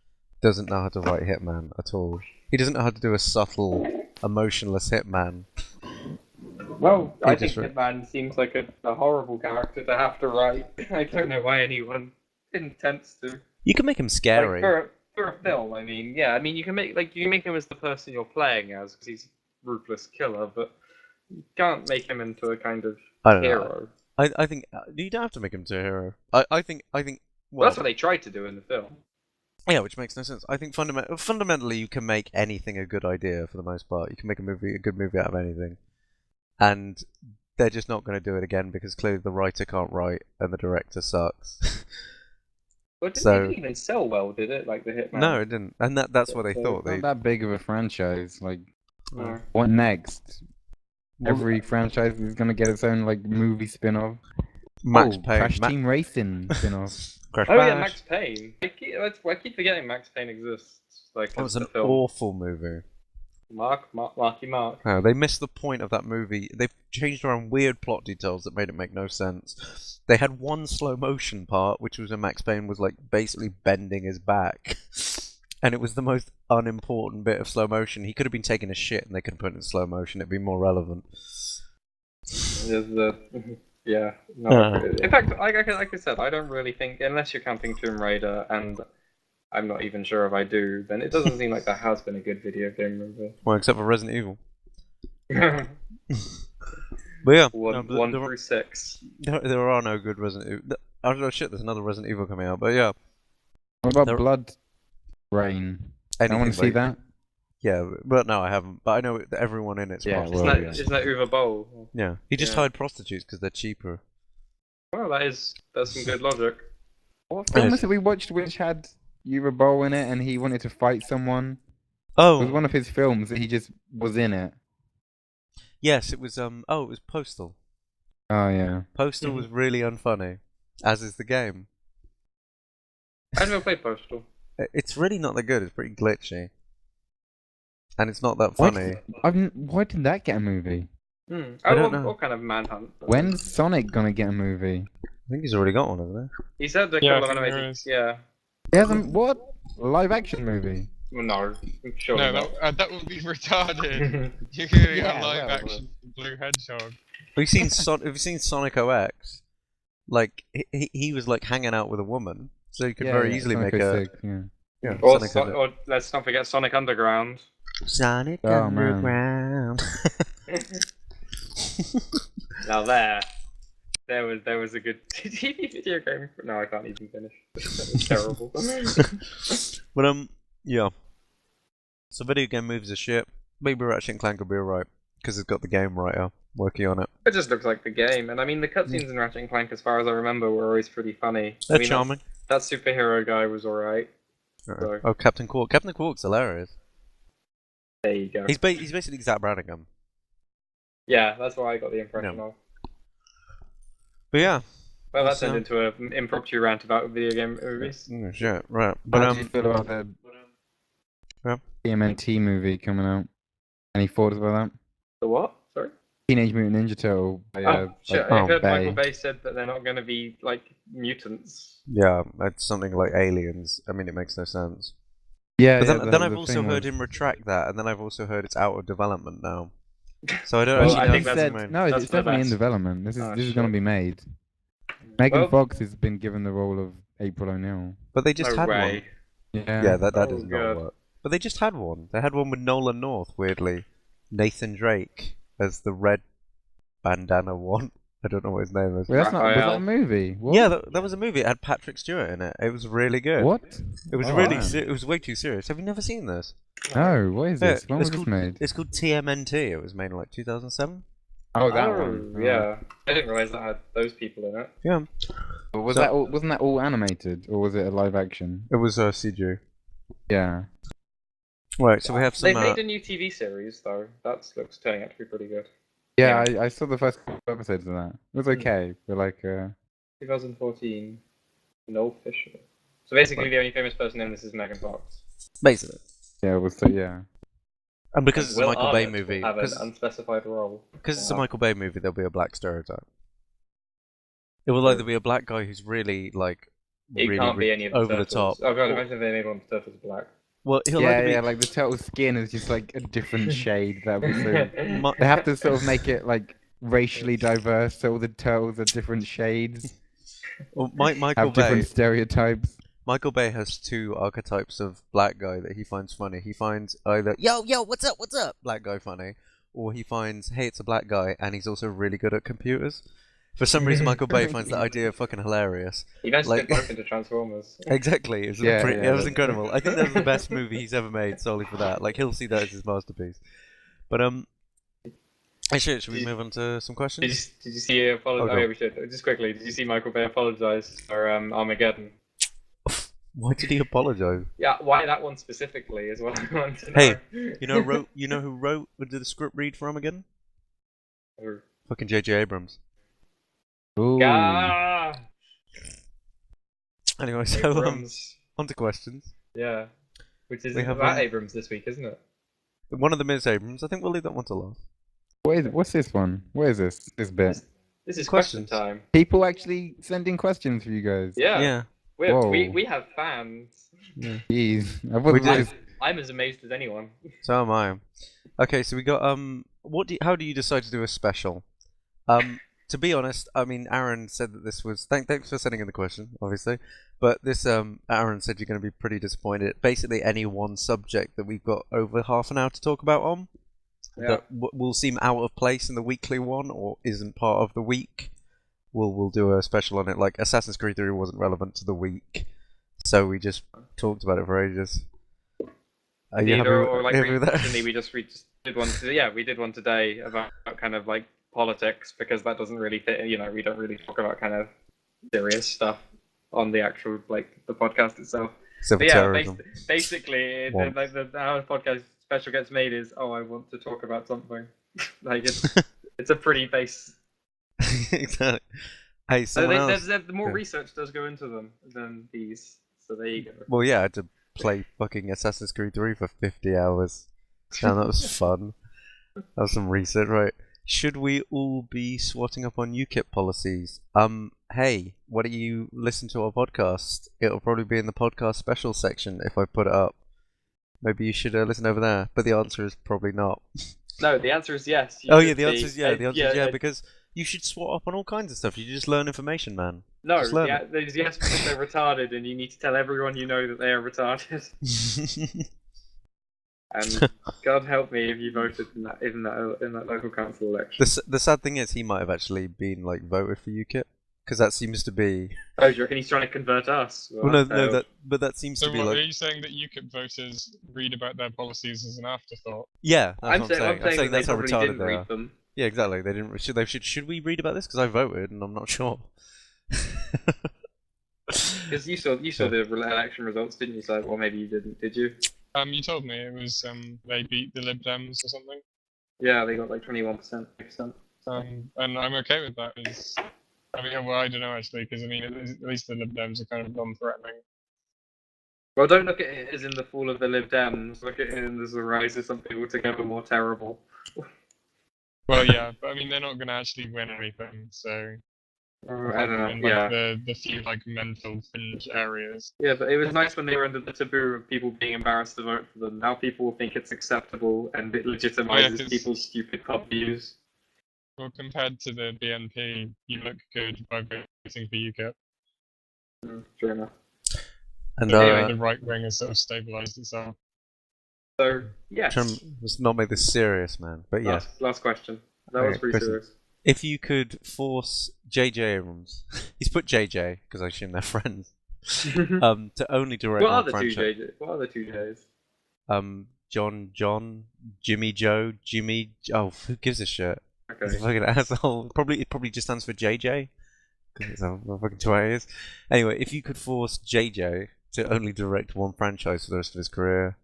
Doesn't know how to write Hitman at all. He doesn't know how to do a subtle, emotionless Hitman. Well, He I just think Hitman seems like a horrible character to have to write. I don't know why anyone intends to. You can make him Like, scary. for a film, I mean, yeah, I mean, you can make him as the person you're playing as because he's a ruthless killer, but you can't make him into a kind of I don't know. hero. I think you don't have to make him to a hero. I think Well, well, that's what they tried to do in the film. yeah, which makes no sense. I think fundamentally you can make anything a good idea for the most part. You can make a good movie out of anything, and they're just not going to do it again because clearly the writer can't write and the director sucks. But it So- didn't even sell well, did it? Like the Hitman. No, it didn't, and that's what they So- thought. They Not that big of a franchise. Like, No. what next? Well, Every franchise is gonna get its own like movie spin-off. Max oh, Payne. Crash Team Racing spin-off. Crash Oh yeah, Bash. Max Payne. I keep forgetting Max Payne exists. Like That was the an film. awful movie. Marky Mark. Oh, they missed the point of that movie. They changed around weird plot details that made it make no sense. They had one slow motion part, which was when Max Payne was like basically bending his back, and it was the most unimportant bit of slow motion. He could have been taking a shit, and they could have put it in slow motion. It'd be more relevant. There's the yeah. No, in fact, like I said, I don't really think unless you're counting Tomb Raider, and I'm not even sure if I do, then it doesn't seem like there has been a good video game movie. Well, except for Resident Evil. But yeah, one through 6. there are no good Resident Evil. Oh shit, there's another Resident Evil coming out. But yeah, What about There- Blood Rain? I want to see that. Yeah, but no, I haven't. But I know that everyone in it's Yeah, prostitutes. well, Isn't that Uwe Boll? Yeah, he just Yeah. hired prostitutes because they're cheaper. Well, that's some good logic. What film was it we watched which had Uwe Boll in it and he wanted to fight someone? It was Oh, one of his films that he just was in it. yes, it was. Oh, it was Postal. Oh yeah. Postal was really unfunny, as is the game. I've never played Postal. It's really not that good. It's pretty glitchy, and it's not that Why funny. why didn't that get a movie? I don't know. What kind of manhunt? When's Sonic gonna get a movie? I think he's already got one, hasn't He said a Yeah, couple I of think there animated. is. Yeah. He hasn't. What? A live action movie? Well, no, sure. No, that would be retarded. You're getting Yeah, a live well, action blue hedgehog. Have you seen have you seen Sonic OX? Like he was like hanging out with a woman, so you could very easily Sonic make a 06, yeah. yeah. Or, Sonic or let's not forget Sonic Underground. Sonic Oh, man. Underground. Now there was a good TV video game. No, I can't even finish. That was terrible. But yeah. So video game movies are shit. Maybe Ratchet and Clank will be alright because it's got the game writer working on it. It just looks like the game, and I mean the cutscenes in Ratchet and Clank, as far as I remember, were always pretty funny. They're I mean, charming. That superhero guy was alright. Sorry. Oh, Captain Quark. Captain Quark's hilarious. There you go. He's basically Zach Brannigan. Yeah, that's what I got the impression of. But yeah. Well, that So- turned into an impromptu rant about video game movies. Shit, right. But How do you feel about the Yeah. TMNT movie coming out? Any thoughts about that? The what? Sorry? Teenage Mutant Ninja Turtle. By, Oh, shit. by I heard Bay. Michael Bay said that they're not going to be, like, mutants. yeah, it's something like aliens. I mean, it makes no sense. Yeah, But yeah, then I've the also thing heard was- him retract that, and then I've also heard it's out of development now. So I don't Well, actually I know. think if that's- it's no, that's it's for the definitely in best. development. This Oh, is going to shit. be made. Megan Well- Fox has been given the role of April O'Neil. But they just No had way. one. Yeah. Yeah, that Oh, does not God. work. But they just had one. They had one with Nolan North, weirdly. Nathan Drake as the red bandana one. I don't know what his name is. Wait, that's not. Was that Raphael. a movie? What? Yeah, that was a movie. It had Patrick Stewart in it. It was really good. What? It was Oh, really. man. It was way too serious. Have you never seen this? No, what is Yeah, this? When it's was this called- made? It's called TMNT. It was made in like 2007. Oh, that Oh, one. Oh. yeah. I didn't realize that had those people in it. Yeah, But was So- that all, wasn't that all animated, or was it a live action? it was CG. Yeah. Right, so we have some. They've made a new TV series, though. That looks turning out to be pretty good. Yeah, I saw the first couple episodes of that. It was okay, but like, 2014. No Fisher. So basically, the only famous person in this is Megan Fox. Basically, yeah, it was so yeah. and because it's a Will Michael Bay Arnett movie, will have an because unspecified role. it's a Michael Bay movie, there'll be a black stereotype. It will either be a black guy who's really like It really can't be any of the over the turtles. top. Oh god, imagine if they made one of the turtles black. Well, he'll Yeah, either be yeah, like the turtle's skin is just like a different shade. That would be so. Mi- They have to sort of make it like racially diverse, so all the turtles are different shades, well, Michael have different Bay. stereotypes. Michael Bay has two archetypes of black guy that he finds funny. He finds either yo what's up black guy funny, or he finds hey it's a black guy and he's also really good at computers. For some reason, Michael Bay finds that idea fucking hilarious. He eventually Like- get both into Transformers. Exactly, it was, Yeah, it yeah. was incredible. I think that was the best movie he's ever made solely for that. Like he'll see that as his masterpiece. But actually, should we move on to some questions? Did you see Oh, go. yeah, we should. Just quickly, did you see Michael Bay apologize for Armageddon? Why did he apologize? Yeah, why that one specifically is what I want to know. Hey, You know who wrote did the script read for Armageddon? Or- Fucking JJ Abrams. Ooh. Ah, Anyway, so Abrams. on to questions. Yeah. Which is We have, about Abrams this week, isn't it? One of them is Abrams. I think we'll leave that one to last. What's this one? Where is this? This bit. This is Questions. question time. People actually sending questions for you guys. Yeah. Yeah. Whoa. We have fans. Yeah. Jeez. I wasn't did. really- I'm as amazed as anyone. So am I. Okay, so we got how do you decide to do a special? To be honest, I mean, Aaron said that this was thanks for sending in the question, obviously. But this Aaron said you're going to be pretty disappointed. Basically, any one subject that we've got over half an hour to talk about on that will seem out of place in the weekly one or isn't part of the week. We'll do a special on it. Like Assassin's Creed 3 wasn't relevant to the week, so we just talked about it for ages. Are you happy with that? Recently we just did one. We did one today about kind of like politics because that doesn't really fit. You know, we don't really talk about kind of serious stuff on the actual like the podcast itself. Civil terrorism. Basically, like how the podcast special gets made is I want to talk about something. Like it's a pretty base. Exactly. Hey, the more research does go into them than these. So there you go. Well, yeah, I had to play fucking Assassin's Creed 3 for 50 hours. Damn, that was fun. That was some research, right? Should we all be swatting up on UKIP policies? Hey, why don't you listen to our podcast? It'll probably be in the podcast special section if I put it up. Maybe you should listen over there. But the answer is probably not. No, the answer is yes. The answer is yeah. Because you should swat up on all kinds of stuff. You just learn information, man. No, there's yes because they're retarded, and you need to tell everyone you know that they are retarded. And God help me if you voted in that local council election. The sad thing is, he might have actually been like voted for UKIP because that seems to be. Oh, do you reckon he's trying to convert us? Well, but that seems to be what, like. Are you saying that UKIP voters read about their policies as an afterthought? Yeah, I'm saying that's how retarded they read are. them. Yeah, exactly. They didn't. Should we read about this? Because I voted and I'm not sure. Because you saw the election results, didn't you? So, or maybe you didn't. Did you? You told me it was they beat the Lib Dems or something. Yeah, they got like 21%. And I'm okay with that. I mean, well, I don't know actually, because I mean, at least the Lib Dems are kind of non-threatening. Well, don't look at it as in the fall of the Lib Dems. Look at it as the rise of something altogether more terrible. Well, yeah, but I mean, they're not going to actually win anything, so. I don't know. In, yeah. The few like mental fringe areas. Yeah, but it was nice when they were under the taboo of people being embarrassed to vote for them. Now people will think it's acceptable and it legitimizes people's stupid pub views. Well, compared to the BNP, you look good by voting for UKIP. Fair enough. And Anyway. The right wing has sort of stabilised itself. So, yes. Let's not make this serious, man. But yeah. Last question. That was pretty serious. If you could force JJ Abrams, he's put JJ because I assume they're friends, to only direct one franchise. What are the two J's? John, Jimmy Joe, Jimmy. Oh, who gives a shit? Okay. He's a fucking asshole. It probably just stands for JJ. Because it's a fucking 2 years. Anyway, if you could force JJ to only direct one franchise for the rest of his career,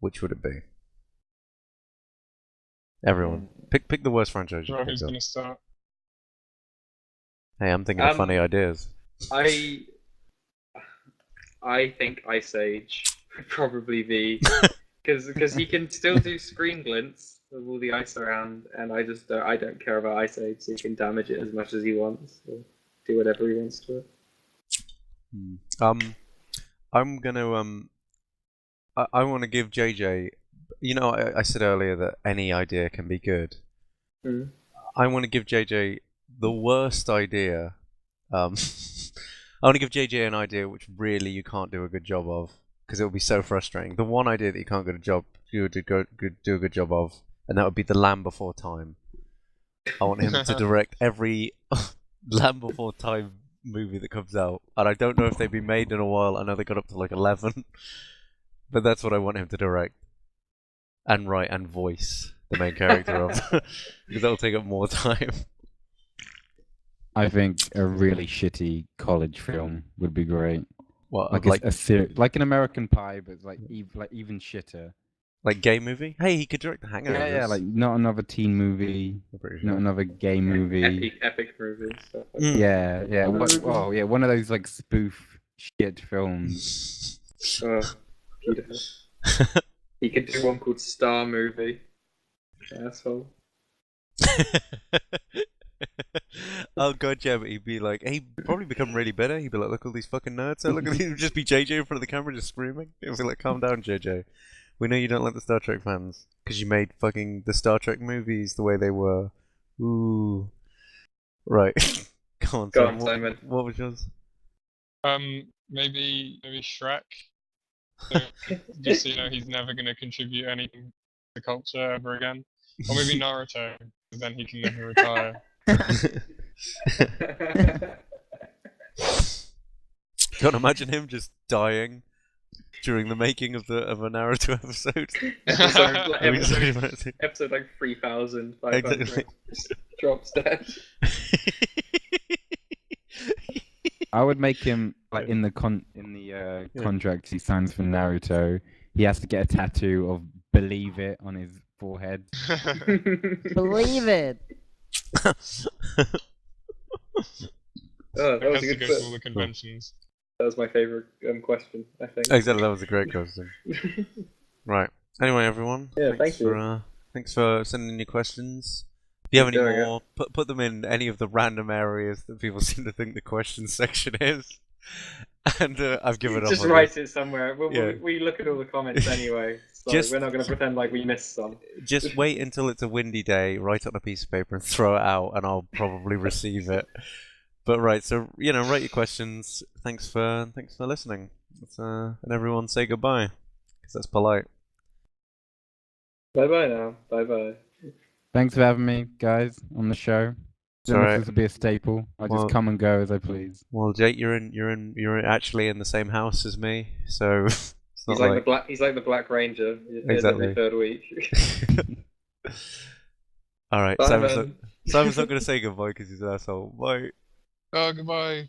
which would it be? Everyone, pick the worst franchise. Right, who's gonna start? Hey, I'm thinking of funny ideas. I think Ice Age would probably be because he can still do screen glints with all the ice around, and I don't care about Ice Age, so he can damage it as much as he wants, or do whatever he wants to it. I'm gonna I want to give JJ. You know, I said earlier that any idea can be good. Mm. I want to give JJ the worst idea. I want to give JJ an idea which really you can't do a good job of because it will be so frustrating. The one idea that you can't do a good job of, and that would be the Land Before Time. I want him to direct every Land Before Time movie that comes out, and I don't know if they've been made in a while. I know they got up to like 11, but that's what I want him to direct. And write and voice the main character of, because that'll take up more time. I think a really shitty college film would be great. What, like an American Pie, but like even shitter. Like gay movie? Hey, he could direct The Hangover. Yeah, like not another teen movie, I'm pretty sure. not another gay movie. Epic movie stuff. Like Mm. Yeah. Oh, yeah, one of those like spoof shit films. Beautiful. He could do one called Star Movie. Asshole. Oh god, yeah, but he'd be like, he'd probably become really bitter. He'd be like, look at all these fucking nerds. So look at these, just be JJ in front of the camera just screaming. He'd be like, calm down, JJ. We know you don't like the Star Trek fans because you made fucking the Star Trek movies the way they were. Ooh. Right. Go on, Simon. What was yours? Maybe Shrek. So, just so you know, he's never going to contribute anything to culture ever again. Or maybe Naruto, because then he can never retire. Can't imagine him just dying during the making of a Naruto episode. Episode like 3,000. Exactly. Drops dead. I would make him like in the contract he signs for Naruto. He has to get a tattoo of "Believe It" on his forehead. Believe it. Oh, that He was has a to good go to all the conventions. That was my favorite question, I think. Exactly, that was a great question. Right. Anyway, everyone. Yeah, thank you. Thanks for sending in your questions. If you have any Keep doing more, put them in any of the random areas that people seem to think the questions section is. And I've given up. Just on write it. it somewhere. Yeah. We look at all the comments anyway, so we're not going to pretend like we missed some. Just wait until it's a windy day, write it on a piece of paper and throw it out, and I'll probably receive it. But right, so write your questions. Thanks for listening. And everyone say goodbye, because that's polite. Bye bye now. Bye bye. Thanks for having me, guys, on the show. It's alright. This will be a staple. I Well- just come and go as I please. Well, Jake, you're actually in the same house as me, so it's not He's like the Black Ranger. Exactly. Every third week. All right. Bye, Simon's man. not going to say goodbye because he's an asshole. Bye. Oh, goodbye.